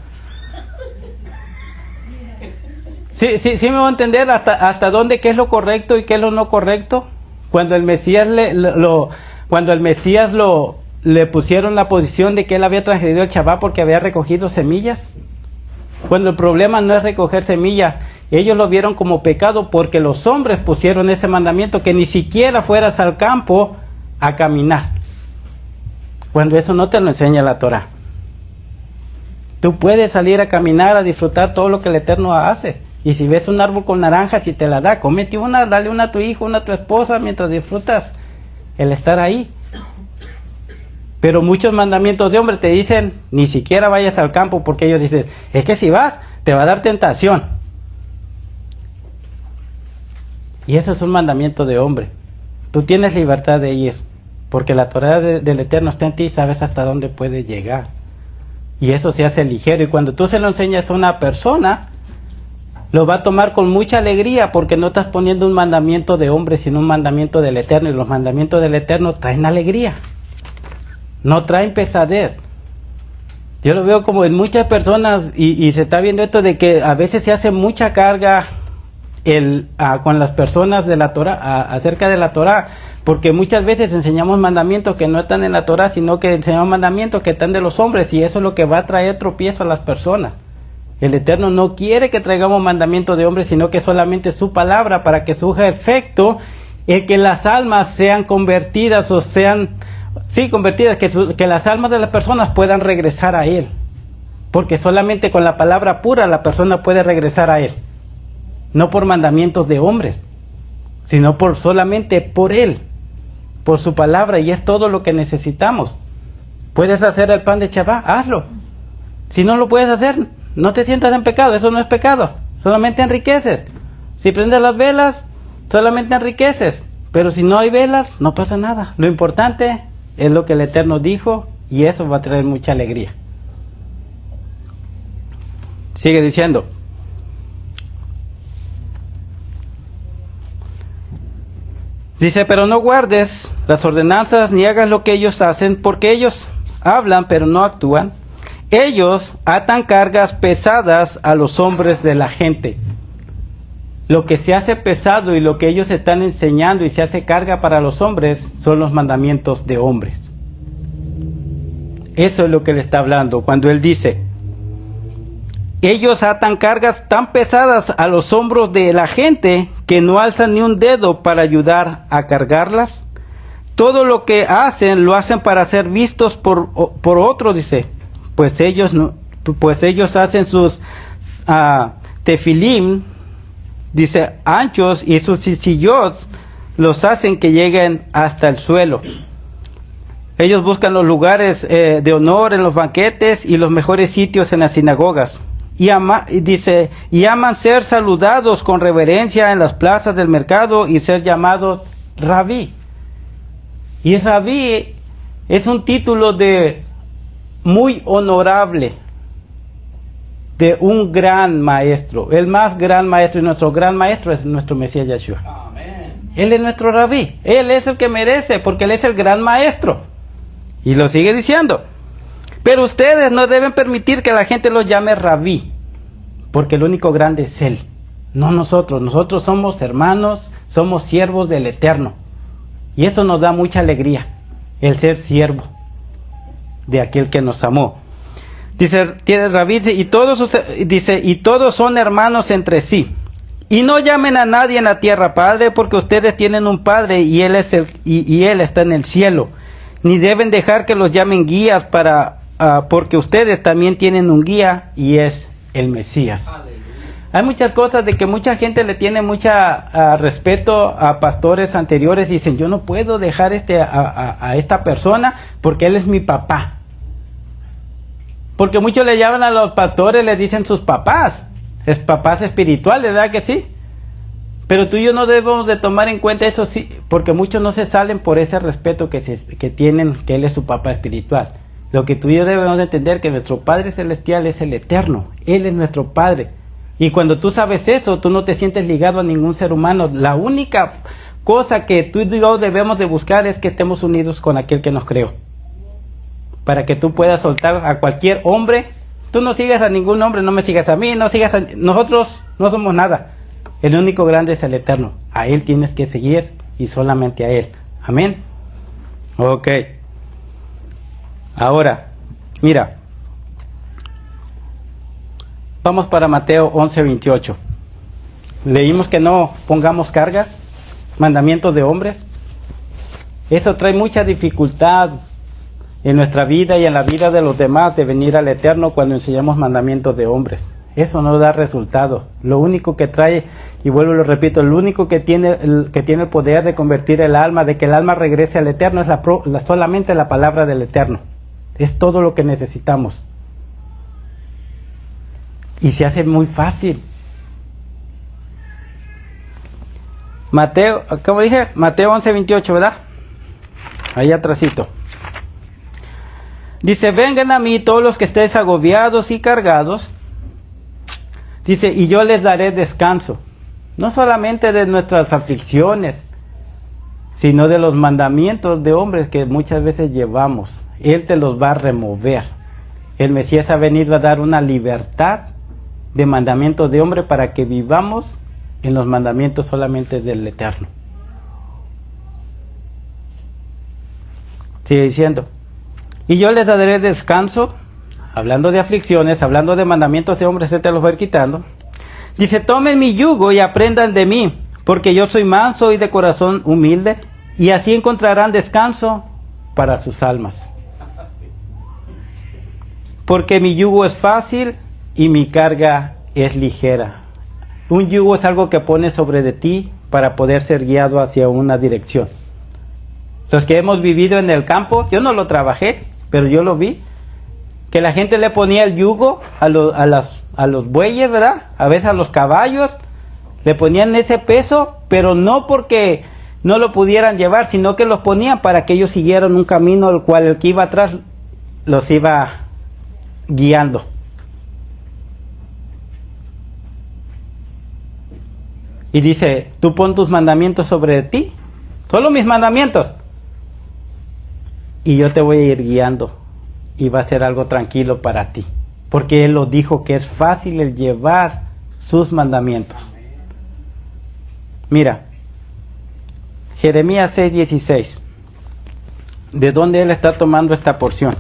Sí me va a entender hasta dónde qué es lo correcto y qué es lo no correcto. Cuando el Mesías le pusieron la posición de que él había transgredido el Shabbat porque había recogido semillas. Cuando el problema no es recoger semillas, ellos lo vieron como pecado porque los hombres pusieron ese mandamiento que ni siquiera fueras al campo a caminar. Cuando eso no te lo enseña la Torah. Tú puedes salir a caminar, a disfrutar todo lo que el Eterno hace. Y si ves un árbol con naranjas y te la da, cómete una, dale una a tu hijo, una a tu esposa, mientras disfrutas el estar ahí. Pero muchos mandamientos de hombres te dicen, ni siquiera vayas al campo, porque ellos dicen, es que si vas, te va a dar tentación. Y eso es un mandamiento de hombre. Tú tienes libertad de ir, porque la Torah del Eterno está en ti y sabes hasta dónde puedes llegar. Y eso se hace ligero. Y cuando tú se lo enseñas a una persona, lo va a tomar con mucha alegría porque no estás poniendo un mandamiento de hombre, sino un mandamiento del Eterno. Y los mandamientos del Eterno traen alegría, no traen pesadez. Yo lo veo como en muchas personas y se está viendo esto de que a veces se hace mucha carga con las personas de la Torah, acerca de la Torah, porque muchas veces enseñamos mandamientos que no están en la Torah, sino que enseñamos mandamientos que están de los hombres, y eso es lo que va a traer tropiezo a las personas. El Eterno no quiere que traigamos mandamientos de hombres, sino que solamente su palabra, para que surja efecto el que las almas sean convertidas o sean, convertidas, que las almas de las personas puedan regresar a Él. Porque solamente con la palabra pura la persona puede regresar a Él. No por mandamientos de hombres, sino solamente por Él, por su palabra, y es todo lo que necesitamos. ¿Puedes hacer el pan de Shabbat? Hazlo. Si no lo puedes hacer, no te sientas en pecado, eso no es pecado, solamente enriqueces. Si prendes las velas, solamente enriqueces, pero si no hay velas, no pasa nada. Lo importante es lo que el Eterno dijo, y eso va a traer mucha alegría. Sigue diciendo. Dice, pero no guardes las ordenanzas ni hagas lo que ellos hacen, porque ellos hablan pero no actúan. Ellos atan cargas pesadas a los hombres de la gente. Lo que se hace pesado y lo que ellos están enseñando y se hace carga para los hombres son los mandamientos de hombres. Eso es lo que le está hablando cuando él dice: ellos atan cargas tan pesadas a los hombros de la gente que no alzan ni un dedo para ayudar a cargarlas. Todo lo que hacen lo hacen para ser vistos por otros, dice. Pues ellos hacen sus tefilim, dice, anchos, y sus sillot los hacen que lleguen hasta el suelo. Ellos buscan los lugares de honor en los banquetes y los mejores sitios en las sinagogas. Y aman ser saludados con reverencia en las plazas del mercado y ser llamados rabí. Y rabí es un título de muy honorable, de un gran maestro. El más gran maestro y nuestro gran maestro es nuestro Mesías Yeshua. Amén. Él es nuestro rabí. Él es el que merece, porque él es el gran maestro. Y lo sigue diciendo. Pero ustedes no deben permitir que la gente los llame rabí, porque el único grande es él, no nosotros. Nosotros somos hermanos, somos siervos del Eterno. Y eso nos da mucha alegría, el ser siervo de aquel que nos amó. Dice, tiene rabí, y todos son hermanos entre sí. Y no llamen a nadie en la tierra padre, porque ustedes tienen un padre y él está en el cielo. Ni deben dejar que los llamen guías porque ustedes también tienen un guía y es el Mesías. Aleluya. Hay muchas cosas de que mucha gente le tiene mucha respeto a pastores anteriores. Dicen, yo no puedo dejar a esta persona porque él es mi papá. Porque muchos le llaman a los pastores, le dicen sus papás. Es papás espirituales, ¿verdad que sí? Pero tú y yo no debemos de tomar en cuenta eso, sí, porque muchos no se salen por ese respeto que tienen, que él es su papá espiritual. Lo que tú y yo debemos de entender que nuestro Padre Celestial es el Eterno. Él es nuestro Padre. Y cuando tú sabes eso, tú no te sientes ligado a ningún ser humano. La única cosa que tú y yo debemos de buscar es que estemos unidos con aquel que nos creó. Para que tú puedas soltar a cualquier hombre. Tú no sigas a ningún hombre, no me sigas a mí, nosotros no somos nada. El único grande es el Eterno. A Él tienes que seguir y solamente a Él. Amén. Ok. Ahora, mira. Vamos para Mateo 11:28. Leímos que no pongamos cargas, mandamientos de hombres. Eso trae mucha dificultad en nuestra vida y en la vida de los demás de venir al Eterno cuando enseñamos mandamientos de hombres. Eso no da resultado. Lo único que trae, y vuelvo y lo repito, el único que tiene el poder de convertir el alma, de que el alma regrese al Eterno, es solamente la palabra del Eterno. Es todo lo que necesitamos. Y se hace muy fácil. Mateo, ¿cómo dije? Mateo 11:28, ¿verdad? Ahí atrásito. Dice, vengan a mí todos los que estéis agobiados y cargados. Dice, y yo les daré descanso. No solamente de nuestras aflicciones, sino de los mandamientos de hombres que muchas veces llevamos. Él te los va a remover. El Mesías ha venido a dar una libertad de mandamientos de hombre para que vivamos en los mandamientos solamente del Eterno. Sigue diciendo, y yo les daré descanso, hablando de aflicciones, hablando de mandamientos de hombres, se te los va a ir quitando. Dice, tomen mi yugo y aprendan de mí, porque yo soy manso y de corazón humilde, y así encontrarán descanso para sus almas. Porque mi yugo es fácil y mi carga es ligera. Un yugo es algo que pones sobre de ti para poder ser guiado hacia una dirección. Los que hemos vivido en el campo, yo no lo trabajé, pero yo lo vi, que la gente le ponía el yugo a los bueyes, ¿verdad? A veces a los caballos, le ponían ese peso, pero no porque no lo pudieran llevar, sino que los ponían para que ellos siguieran un camino al cual el que iba atrás los iba guiando. Y dice, tú pon tus mandamientos sobre ti, solo mis mandamientos, y yo te voy a ir guiando, y va a ser algo tranquilo para ti, porque Él lo dijo que es fácil el llevar sus mandamientos. Mira, Jeremías 6:16, ¿de dónde Él está tomando esta porción?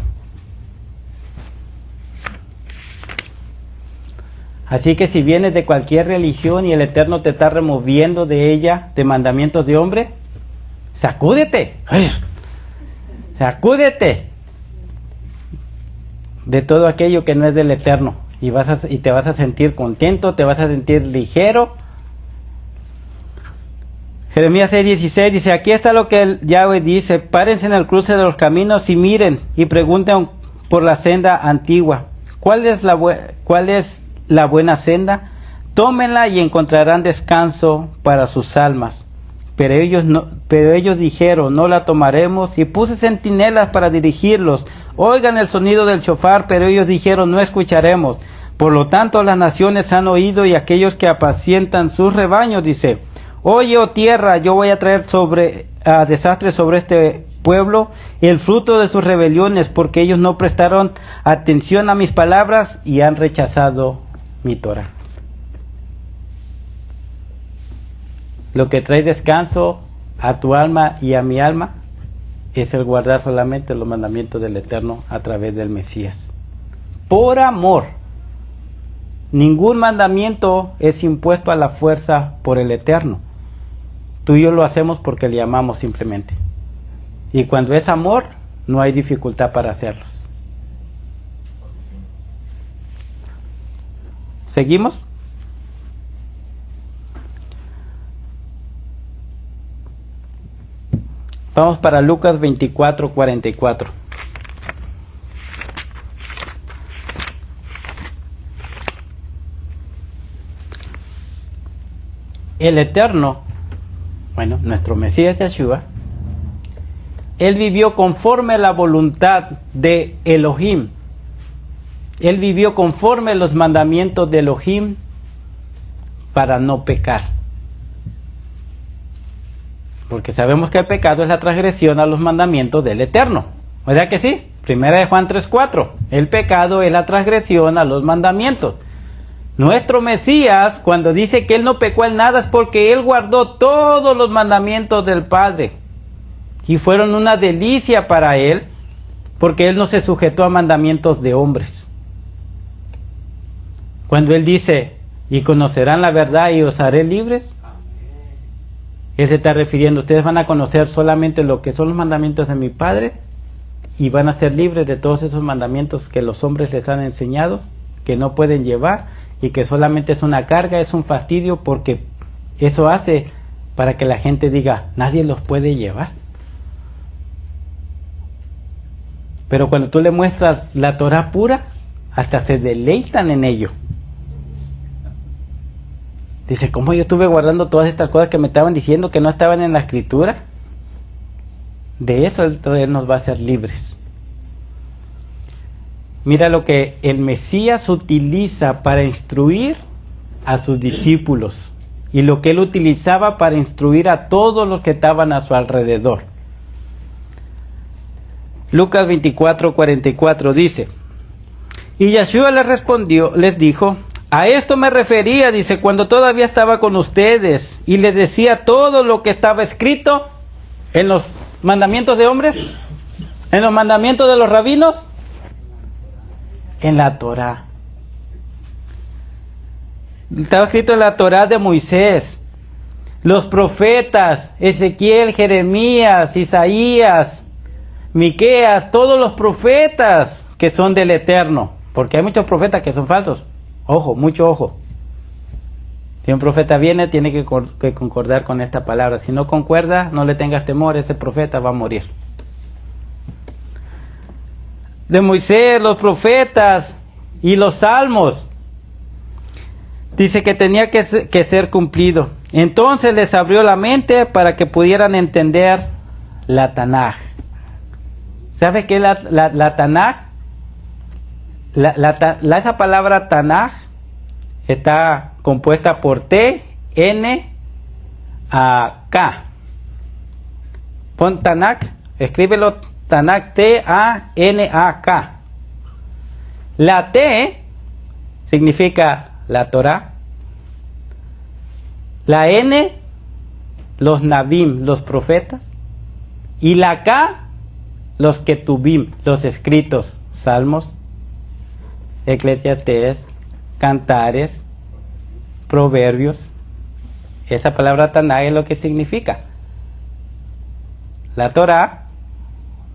Así que si vienes de cualquier religión y el Eterno te está removiendo de ella, de mandamientos de hombre, sacúdete. Sacúdete de todo aquello que no es del Eterno. Y te vas a sentir contento, te vas a sentir ligero. Jeremías 6:16 dice, aquí está lo que el Yahweh dice, párense en el cruce de los caminos y miren y pregunten por la senda antigua. ¿Cuál es la buena senda? Tómenla y encontrarán descanso para sus almas. Pero ellos dijeron, no la tomaremos, y puse centinelas para dirigirlos. Oigan el sonido del shofar, pero ellos dijeron, no escucharemos. Por lo tanto, las naciones han oído, y aquellos que apacientan sus rebaños, dice, oye, oh tierra, yo voy a traer desastre sobre este pueblo, el fruto de sus rebeliones, porque ellos no prestaron atención a mis palabras y han rechazado mi Torah. Lo que trae descanso a tu alma y a mi alma es el guardar solamente los mandamientos del Eterno a través del Mesías. Por amor. Ningún mandamiento es impuesto a la fuerza por el Eterno. Tú y yo lo hacemos porque le amamos simplemente. Y cuando es amor, no hay dificultad para hacerlos. ¿Seguimos? Vamos para Lucas 24:44. El Eterno, nuestro Mesías Yeshua, Él vivió conforme a la voluntad de Elohim. Él vivió conforme a los mandamientos de Elohim para no pecar. Porque sabemos que el pecado es la transgresión a los mandamientos del Eterno. ¿Verdad que sí? Primera de Juan 3:4. El pecado es la transgresión a los mandamientos. Nuestro Mesías, cuando dice que Él no pecó en nada, es porque Él guardó todos los mandamientos del Padre. Y fueron una delicia para Él, porque Él no se sujetó a mandamientos de hombres. Cuando Él dice, y conocerán la verdad y os haré libres, Él se está refiriendo, ustedes van a conocer solamente lo que son los mandamientos de mi Padre, y van a ser libres de todos esos mandamientos que los hombres les han enseñado, que no pueden llevar, y que solamente es una carga, es un fastidio, porque eso hace para que la gente diga, nadie los puede llevar. Pero cuando tú le muestras la Torah pura, hasta se deleitan en ello. Dice, ¿cómo yo estuve guardando todas estas cosas que me estaban diciendo que no estaban en la Escritura? De eso Él nos va a hacer libres. Mira lo que el Mesías utiliza para instruir a sus discípulos y lo que Él utilizaba para instruir a todos los que estaban a su alrededor. Lucas 24:44 dice, y Yeshua les dijo, a esto me refería, dice, cuando todavía estaba con ustedes y les decía todo lo que estaba escrito en los mandamientos de hombres, en los mandamientos de los rabinos, en la Torah. Estaba escrito en la Torah de Moisés, los profetas, Ezequiel, Jeremías, Isaías, Miqueas, todos los profetas que son del Eterno, porque hay muchos profetas que son falsos. Ojo, mucho ojo. Si un profeta viene, tiene que concordar con esta palabra. Si no concuerda, no le tengas temor, ese profeta va a morir. De Moisés, los profetas y los salmos, dice que tenía que ser cumplido. Entonces les abrió la mente para que pudieran entender la Tanaj. ¿Sabe qué es la Tanaj? Esa palabra Tanaj está compuesta por T, N, A, K. Pon Tanaj, escríbelo Tanaj, T-A-N-A-K. La T significa la Torah. La N, los Nabim, los profetas. Y la K, los Ketubim, los escritos, Salmos, Eclesiastés, Cantares, Proverbios. Esa palabra Tanaj es lo que significa. La Torah,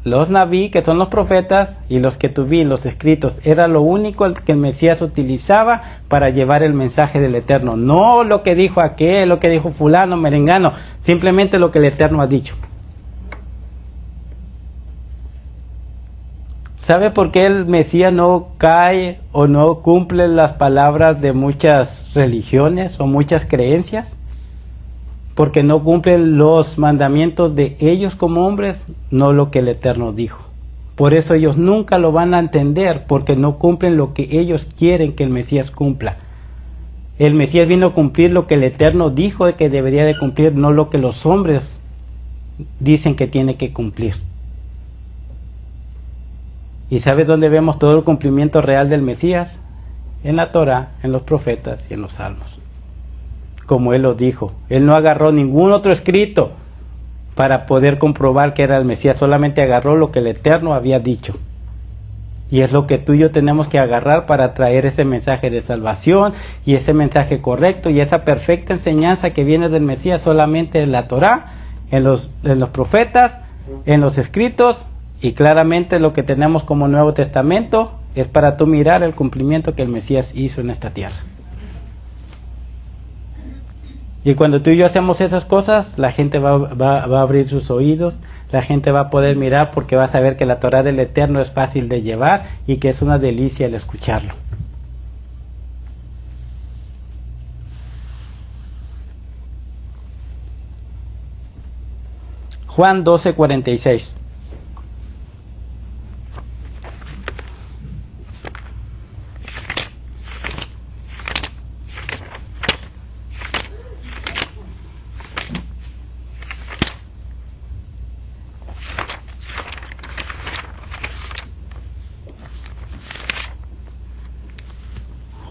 los Naví, que son los profetas, y los Ketuvim, los escritos, era lo único que el Mesías utilizaba para llevar el mensaje del Eterno. No lo que dijo aquel, lo que dijo fulano, merengano, simplemente lo que el Eterno ha dicho. ¿Sabe por qué el Mesías no cae o no cumple las palabras de muchas religiones o muchas creencias? Porque no cumplen los mandamientos de ellos como hombres, no lo que el Eterno dijo. Por eso ellos nunca lo van a entender, porque no cumplen lo que ellos quieren que el Mesías cumpla. El Mesías vino a cumplir lo que el Eterno dijo de que debería de cumplir, no lo que los hombres dicen que tiene que cumplir. ¿Y sabes dónde vemos todo el cumplimiento real del Mesías? En la Torah, en los profetas y en los salmos. Como él lo dijo, él no agarró ningún otro escrito para poder comprobar que era el Mesías, solamente agarró lo que el Eterno había dicho. Y es lo que tú y yo tenemos que agarrar para traer ese mensaje de salvación y ese mensaje correcto y esa perfecta enseñanza que viene del Mesías solamente en la Torah, en los profetas, en los escritos, y claramente lo que tenemos como Nuevo Testamento es para tú mirar el cumplimiento que el Mesías hizo en esta tierra. Y cuando tú y yo hacemos esas cosas, la gente va a abrir sus oídos, la gente va a poder mirar porque va a saber que la Torah del Eterno es fácil de llevar y que es una delicia el escucharlo. Juan 12:46.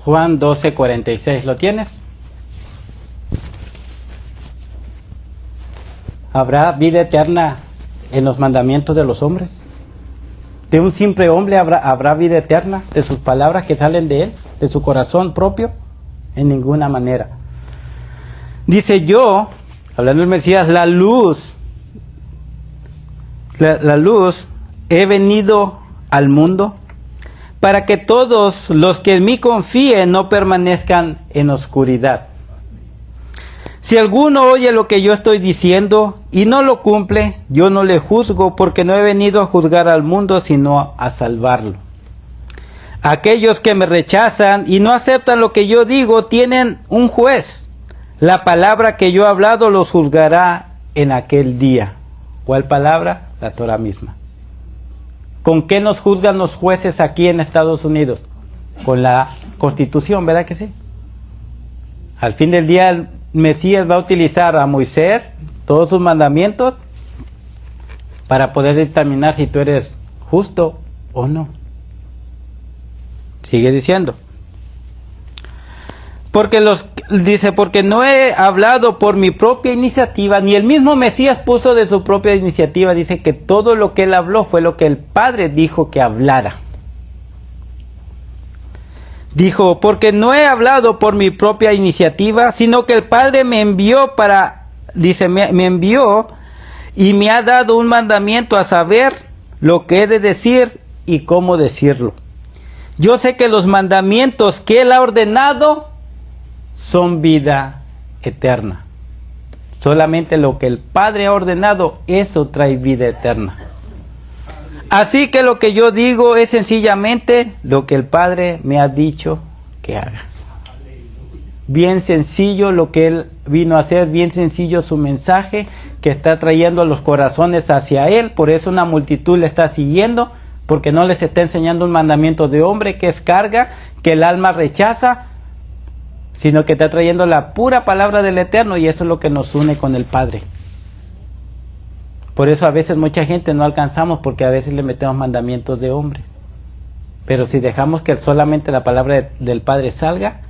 Juan 12:46, ¿lo tienes? ¿Habrá vida eterna en los mandamientos de los hombres? ¿De un simple hombre habrá vida eterna? ¿De sus palabras que salen de él? ¿De su corazón propio? En ninguna manera. Dice yo, hablando del Mesías, la luz, he venido al mundo para que todos los que en mí confíen no permanezcan en oscuridad. Si alguno oye lo que yo estoy diciendo y no lo cumple, yo no le juzgo, porque no he venido a juzgar al mundo, sino a salvarlo. Aquellos que me rechazan y no aceptan lo que yo digo, tienen un juez. La palabra que yo he hablado los juzgará en aquel día. ¿Cuál palabra? La Torah misma. ¿Con qué nos juzgan los jueces aquí en Estados Unidos? Con la Constitución, ¿verdad que sí? Al fin del día el Mesías va a utilizar a Moisés, todos sus mandamientos, para poder determinar si tú eres justo o no. Sigue diciendo. Porque no he hablado por mi propia iniciativa, ni el mismo Mesías puso de su propia iniciativa. Dice que todo lo que él habló fue lo que el Padre dijo que hablara. Dijo, porque no he hablado por mi propia iniciativa, sino que el Padre me envió me envió y me ha dado un mandamiento, a saber lo que he de decir y cómo decirlo. Yo sé que los mandamientos que él ha ordenado son vida eterna. Solamente lo que el Padre ha ordenado, eso trae vida eterna. Así que lo que yo digo es sencillamente lo que el Padre me ha dicho que haga. Bien sencillo lo que él vino a hacer, bien sencillo su mensaje que está trayendo a los corazones hacia él. Por eso una multitud le está siguiendo, porque no les está enseñando un mandamiento de hombre que es carga, que el alma rechaza, sino que está trayendo la pura palabra del Eterno, y eso es lo que nos une con el Padre. Por eso a veces mucha gente no alcanzamos, porque a veces le metemos mandamientos de hombre. Pero si dejamos que solamente la palabra del Padre salga,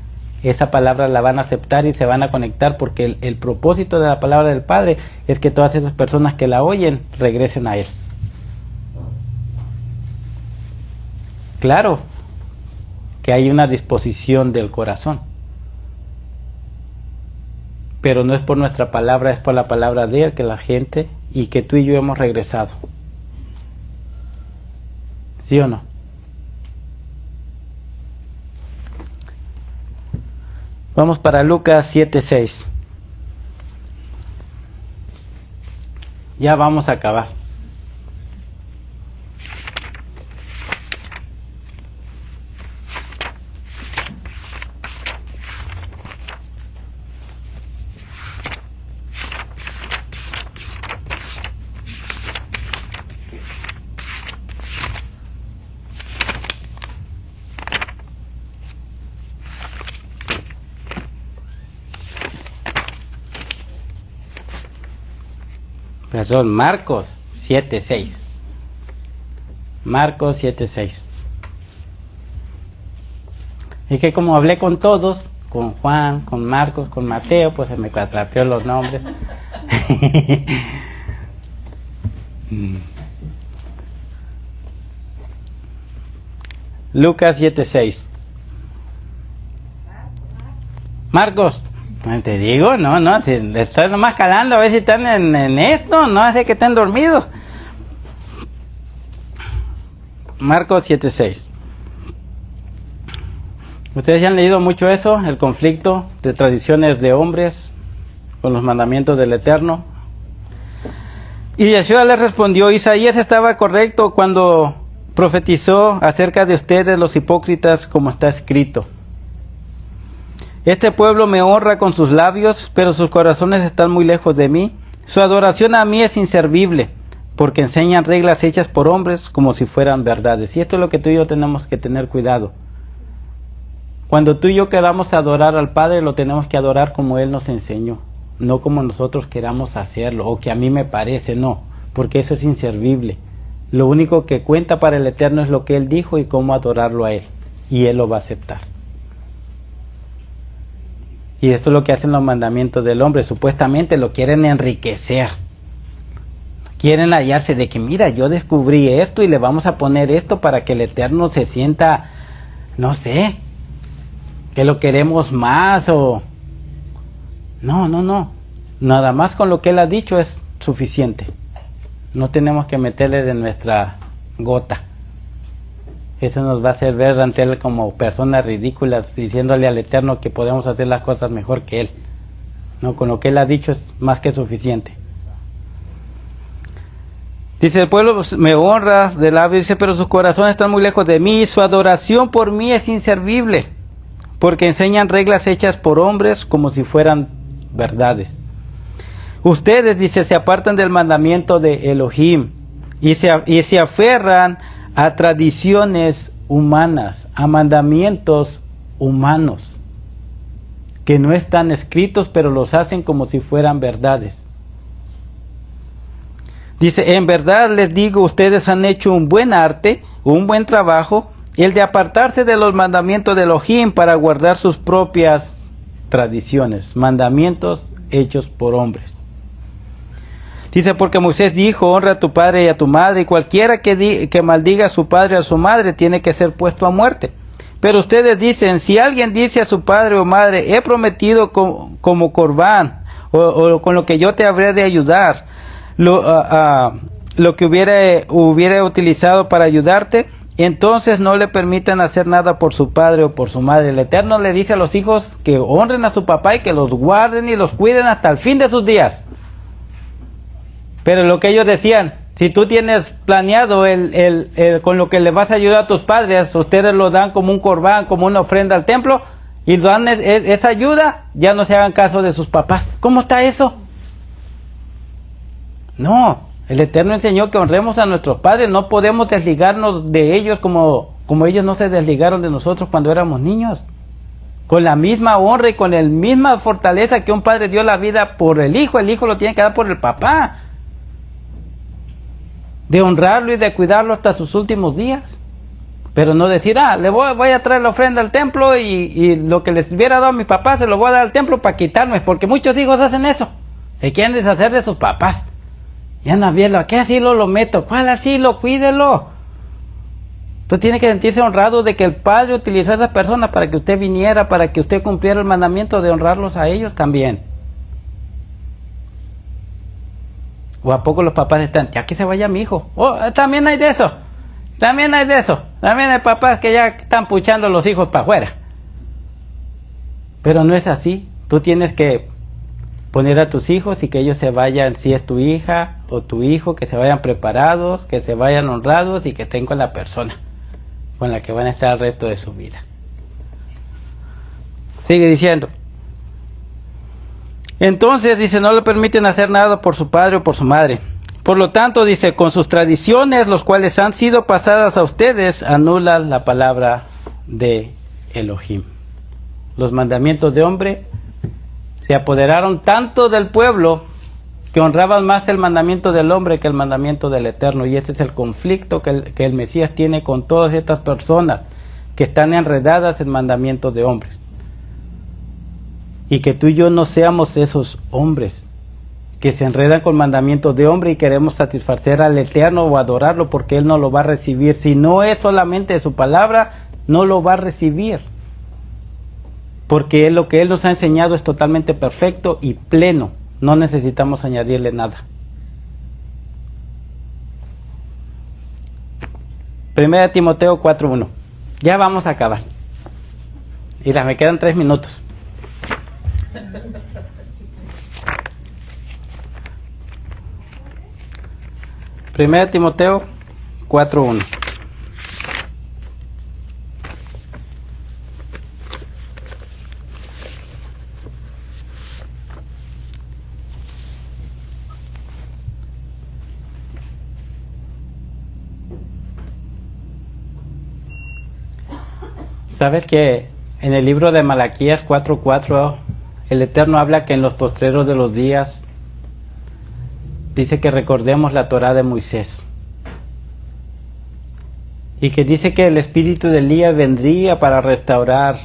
esa palabra la van a aceptar y se van a conectar, porque el propósito de la palabra del Padre es que todas esas personas que la oyen regresen a Él. Claro que hay una disposición del corazón. pero no es por nuestra palabra, es por la palabra de Él que la gente y que tú y yo hemos regresado. ¿Sí o no? Vamos para Lucas 7:6. Ya vamos a acabar. Perdón, Marcos 7:6. Marcos 7:6. Es que como hablé con todos, con Juan, con Marcos, con Mateo, pues se me cuatrapeó los nombres. Lucas 7:6. Marcos. Te digo, no, estoy nomás calando a ver si están en esto, no hace que estén dormidos. Marcos 7:6. Ustedes ya han leído mucho eso, el conflicto de tradiciones de hombres con los mandamientos del Eterno. Y Yeshua les respondió, Isaías estaba correcto cuando profetizó acerca de ustedes los hipócritas, como está escrito. Este pueblo me honra con sus labios, pero sus corazones están muy lejos de mí. Su adoración a mí es inservible, porque enseñan reglas hechas por hombres como si fueran verdades. Y esto es lo que tú y yo tenemos que tener cuidado. Cuando tú y yo queramos adorar al Padre, lo tenemos que adorar como Él nos enseñó, no como nosotros queramos hacerlo, o que a mí me parece, no, porque eso es inservible. Lo único que cuenta para el Eterno es lo que Él dijo y cómo adorarlo a Él, y Él lo va a aceptar. Y eso es lo que hacen los mandamientos del hombre. Supuestamente lo quieren enriquecer. Quieren hallarse de que, mira, yo descubrí esto y le vamos a poner esto para que el Eterno se sienta, no sé, que lo queremos más o... No. Nada más con lo que Él ha dicho es suficiente. No tenemos que meterle de nuestra gota. Eso nos va a hacer ver ante Él como personas ridículas, diciéndole al Eterno que podemos hacer las cosas mejor que Él. No, con lo que Él ha dicho es más que suficiente. Dice, el pueblo me honra de labios, dice, pero sus corazones están muy lejos de mí, su adoración por mí es inservible, porque enseñan reglas hechas por hombres como si fueran verdades. Ustedes, dice, se apartan del mandamiento de Elohim y se aferran a tradiciones humanas, a mandamientos humanos, que no están escritos, pero los hacen como si fueran verdades. Dice, en verdad les digo, ustedes han hecho un buen arte, un buen trabajo, el de apartarse de los mandamientos de Elohim para guardar sus propias tradiciones, mandamientos hechos por hombres. Dice, porque Moisés dijo, honra a tu padre y a tu madre, y cualquiera que maldiga a su padre o a su madre tiene que ser puesto a muerte. Pero ustedes dicen, si alguien dice a su padre o madre, he prometido como corbán, o con lo que yo te habré de ayudar, lo que hubiera utilizado para ayudarte, entonces no le permitan hacer nada por su padre o por su madre. El Eterno le dice a los hijos que honren a su papá y que los guarden y los cuiden hasta el fin de sus días. Pero lo que ellos decían, si tú tienes planeado con lo que le vas a ayudar a tus padres, ustedes lo dan como un corbán, como una ofrenda al templo, y dan esa ayuda, ya no se hagan caso de sus papás. ¿Cómo está eso? No, el Eterno enseñó que honremos a nuestros padres, no podemos desligarnos de ellos como ellos no se desligaron de nosotros cuando éramos niños. Con la misma honra y con la misma fortaleza que un padre dio la vida por el hijo lo tiene que dar por el papá. De honrarlo y de cuidarlo hasta sus últimos días. Pero no decir, le voy a traer la ofrenda al templo y lo que les hubiera dado a mi papá se lo voy a dar al templo para quitarme, porque muchos hijos hacen eso. Se quieren deshacer de sus papás. Y andan viendo, ¿a qué asilo lo meto? ¿Cuál asilo? Cuídelo. Usted tiene que sentirse honrado de que el Padre utilizó a esas personas para que usted viniera, para que usted cumpliera el mandamiento de honrarlos a ellos también. ¿O a poco los papás están, ya que se vaya mi hijo? Oh, también hay de eso. También hay de eso. También hay papás que ya están puchando a los hijos para afuera. Pero no es así. Tú tienes que poner a tus hijos y que ellos se vayan, si es tu hija o tu hijo, que se vayan preparados, que se vayan honrados y que estén con la persona con la que van a estar el resto de su vida. Sigue diciendo. Entonces, dice, no le permiten hacer nada por su padre o por su madre. Por lo tanto, dice, con sus tradiciones, los cuales han sido pasadas a ustedes, anulan la palabra de Elohim. Los mandamientos de hombre se apoderaron tanto del pueblo que honraban más el mandamiento del hombre que el mandamiento del Eterno. Y este es el conflicto que el Mesías tiene con todas estas personas que están enredadas en mandamientos de hombres. Y que tú y yo no seamos esos hombres que se enredan con mandamientos de hombre y queremos satisfacer al Eterno o adorarlo, porque Él no lo va a recibir. Si no es solamente su palabra, no lo va a recibir. Porque lo que Él nos ha enseñado es totalmente perfecto y pleno. No necesitamos añadirle nada. 1 Timoteo 4:1. Ya vamos a acabar. Mira, me quedan 3 minutos. Primera Timoteo 4:1. ¿Sabes que en el libro de Malaquías 4:4 el Eterno habla que en los postreros de los días dice que recordemos la Torá de Moisés? Y que dice que el espíritu de Elías vendría para restaurar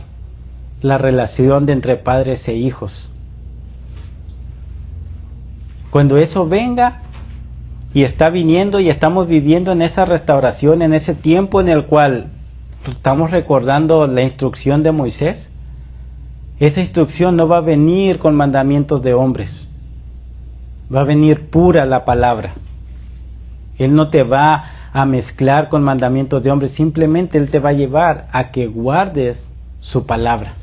la relación de entre padres e hijos. Cuando eso venga, y está viniendo y estamos viviendo en esa restauración, en ese tiempo en el cual estamos recordando la instrucción de Moisés, esa instrucción no va a venir con mandamientos de hombres, va a venir pura la palabra. Él no te va a mezclar con mandamientos de hombres, simplemente Él te va a llevar a que guardes su palabra.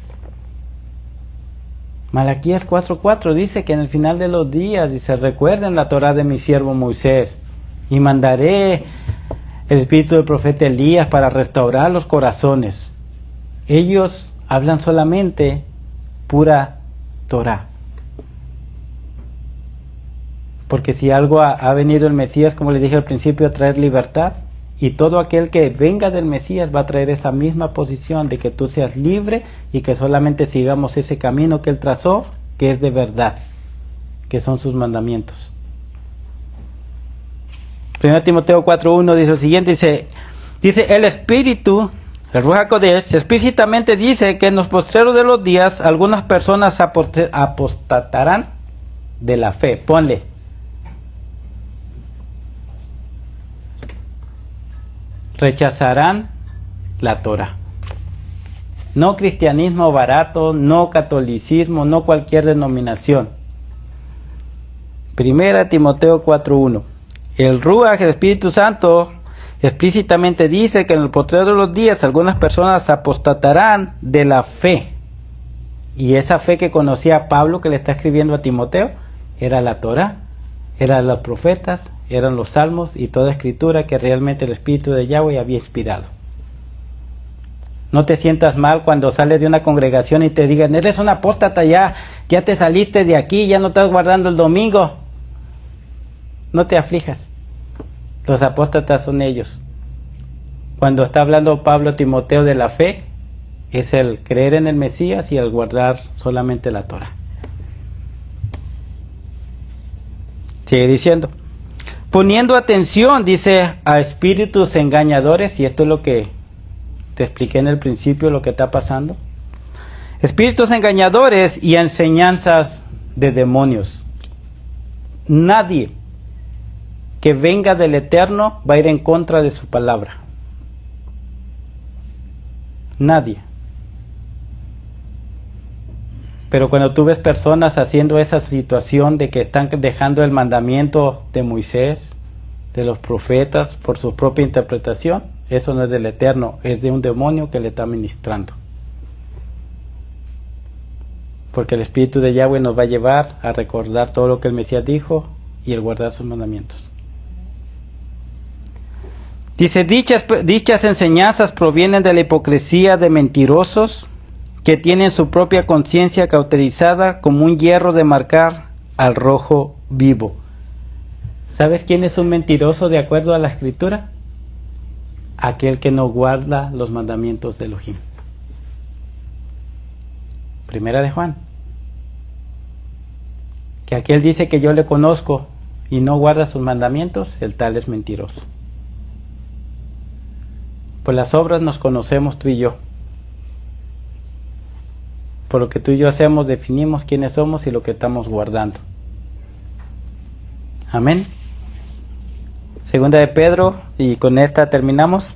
Malaquías 4:4 dice que en el final de los días, dice, recuerden la Torá de mi siervo Moisés, y mandaré el espíritu del profeta Elías para restaurar los corazones. Ellos hablan solamente pura Torá. Porque si algo ha venido el Mesías, como les dije al principio, a traer libertad, y todo aquel que venga del Mesías va a traer esa misma posición de que tú seas libre y que solamente sigamos ese camino que Él trazó, que es de verdad, que son sus mandamientos. 1 Timoteo 4:1 dice lo siguiente, dice el Espíritu, el Ruach HaKodesh, explícitamente dice que en los postreros de los días algunas personas apostatarán de la fe. Ponle. Rechazarán la Torah. No cristianismo barato, no catolicismo, no cualquier denominación. 1 Timoteo 4:1. El Ruach, el Espíritu Santo, explícitamente dice que en el postrero de los días algunas personas apostatarán de la fe. Y esa fe que conocía Pablo, que le está escribiendo a Timoteo, era la Torah, eran los profetas, eran los salmos y toda escritura que realmente el Espíritu de Yahweh había inspirado. No te sientas mal cuando sales de una congregación y te digan, eres un apóstata, ya te saliste de aquí, ya no estás guardando el domingo. No te aflijas. Los apóstatas son ellos. Cuando está hablando Pablo a Timoteo de la fe, es el creer en el Mesías y el guardar solamente la Torah. Sigue diciendo, poniendo atención, dice, a espíritus engañadores, y esto es lo que te expliqué en el principio, lo que está pasando. Espíritus engañadores y enseñanzas de demonios. Nadie que venga del Eterno va a ir en contra de su palabra. Nadie. Pero cuando tú ves personas haciendo esa situación de que están dejando el mandamiento de Moisés, de los profetas, por su propia interpretación, eso no es del Eterno, es de un demonio que le está ministrando. Porque el Espíritu de Yahweh nos va a llevar a recordar todo lo que el Mesías dijo y el guardar sus mandamientos. Dice, dichas enseñanzas provienen de la hipocresía de mentirosos que tienen su propia conciencia cauterizada como un hierro de marcar al rojo vivo. ¿Sabes quién es un mentiroso de acuerdo a la Escritura? Aquel que no guarda los mandamientos de Elohim. Primera de Juan. Que aquel dice que yo le conozco y no guarda sus mandamientos, el tal es mentiroso. Por las obras nos conocemos tú y yo. Por lo que tú y yo hacemos, definimos quiénes somos y lo que estamos guardando. Amén. Segunda de Pedro, y con esta terminamos.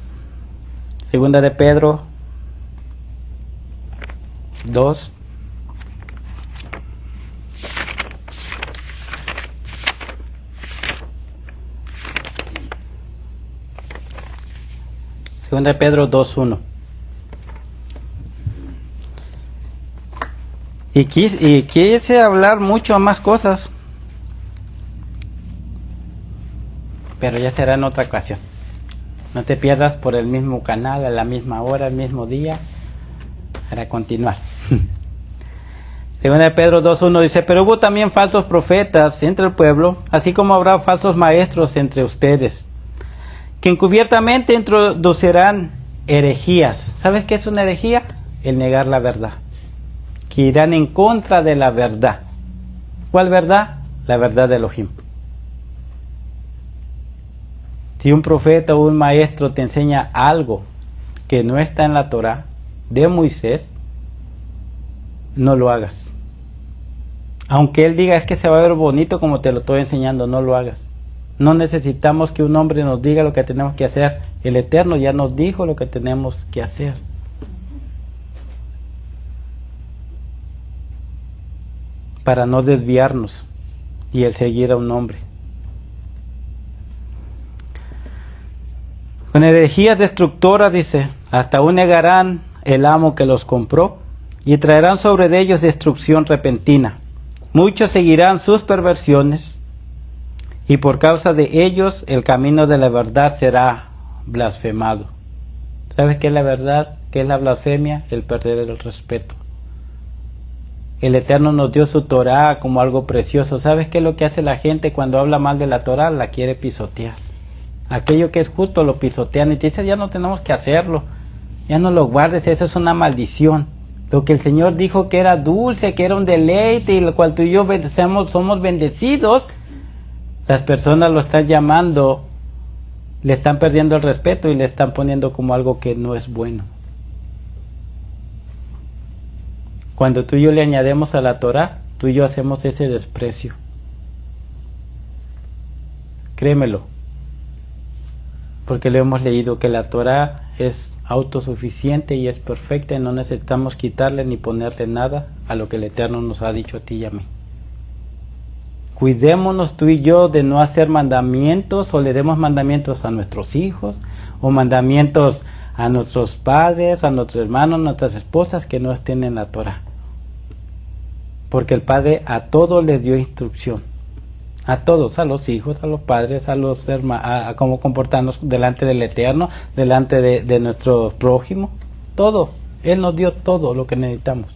Segunda de Pedro 2. Segunda de Pedro 2:1. Y quise hablar mucho más cosas, pero ya será en otra ocasión. No te pierdas por el mismo canal, a la misma hora, el mismo día, para continuar. Segunda de Pedro 2:1 dice, pero hubo también falsos profetas entre el pueblo, así como habrá falsos maestros entre ustedes, que encubiertamente introducirán herejías. ¿Sabes qué es una herejía? El negar la verdad. Que irán en contra de la verdad. ¿Cuál verdad? La verdad de Elohim. Si un profeta o un maestro te enseña algo que no está en la Torah de Moisés, no lo hagas. Aunque él diga, es que se va a ver bonito como te lo estoy enseñando, no lo hagas. No necesitamos que un hombre nos diga lo que tenemos que hacer. El Eterno ya nos dijo lo que tenemos que hacer. Para no desviarnos y el seguir a un hombre. Con herejías destructoras, dice, hasta aún negarán el amo que los compró y traerán sobre ellos destrucción repentina. Muchos seguirán sus perversiones y por causa de ellos el camino de la verdad será blasfemado. ¿Sabes qué es la verdad? ¿Qué es la blasfemia? El perder el respeto. El Eterno nos dio su Torah como algo precioso. ¿Sabes qué es lo que hace la gente cuando habla mal de la Torah? La quiere pisotear. Aquello que es justo lo pisotean y te dicen, ya no tenemos que hacerlo. Ya no lo guardes, eso es una maldición. Lo que el Señor dijo que era dulce, que era un deleite y lo cual tú y yo somos bendecidos, las personas lo están llamando, le están perdiendo el respeto y le están poniendo como algo que no es bueno. Cuando tú y yo le añadimos a la Torah, tú y yo hacemos ese desprecio. Créemelo, porque lo hemos leído que la Torah es autosuficiente y es perfecta y no necesitamos quitarle ni ponerle nada a lo que el Eterno nos ha dicho a ti y a mí. Cuidémonos tú y yo de no hacer mandamientos o le demos mandamientos a nuestros hijos o mandamientos a nuestros padres, a nuestros hermanos, a nuestras esposas que no estén en la Torah. Porque el Padre a todos les dio instrucción. A todos, a los hijos, a los padres, a los hermanos, a cómo comportarnos delante del Eterno, delante de nuestro prójimo. Todo. Él nos dio todo lo que necesitamos.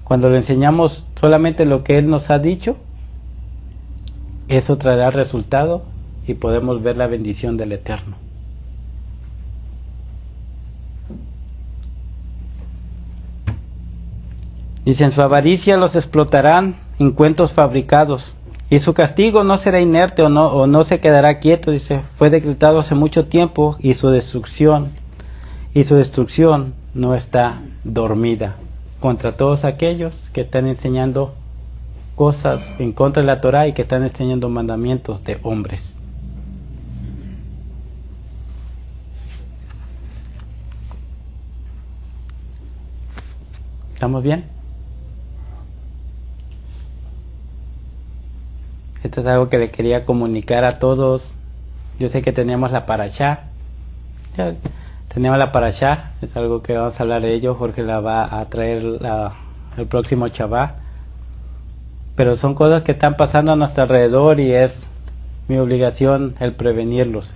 Cuando le enseñamos solamente lo que Él nos ha dicho, eso traerá resultado y podemos ver la bendición del Eterno. Dice, en su avaricia los explotarán en cuentos fabricados, y su castigo no será inerte o no se quedará quieto. Dice, fue decretado hace mucho tiempo y su destrucción no está dormida contra todos aquellos que están enseñando cosas en contra de la Torah y que están enseñando mandamientos de hombres. ¿Estamos bien? Esto es algo que le quería comunicar a todos. Yo sé que tenemos la parashá. Ya tenemos la parashá. Es algo que vamos a hablar de ello. Jorge la va a traer el próximo Shabbat. Pero son cosas que están pasando a nuestro alrededor y es mi obligación el prevenirlos.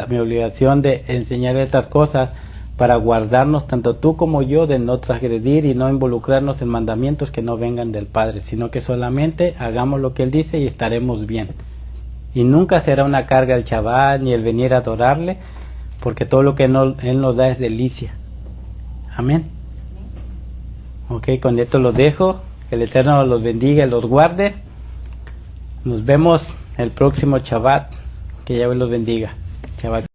Mi obligación de enseñar estas cosas para guardarnos, tanto tú como yo, de no transgredir y no involucrarnos en mandamientos que no vengan del Padre, sino que solamente hagamos lo que Él dice y estaremos bien. Y nunca será una carga el Shabbat ni el venir a adorarle, porque todo lo que Él nos da es delicia. Amén. Ok, con esto los dejo. Que el Eterno los bendiga y los guarde. Nos vemos el próximo Shabbat. Que Yahweh los bendiga. Shabbat.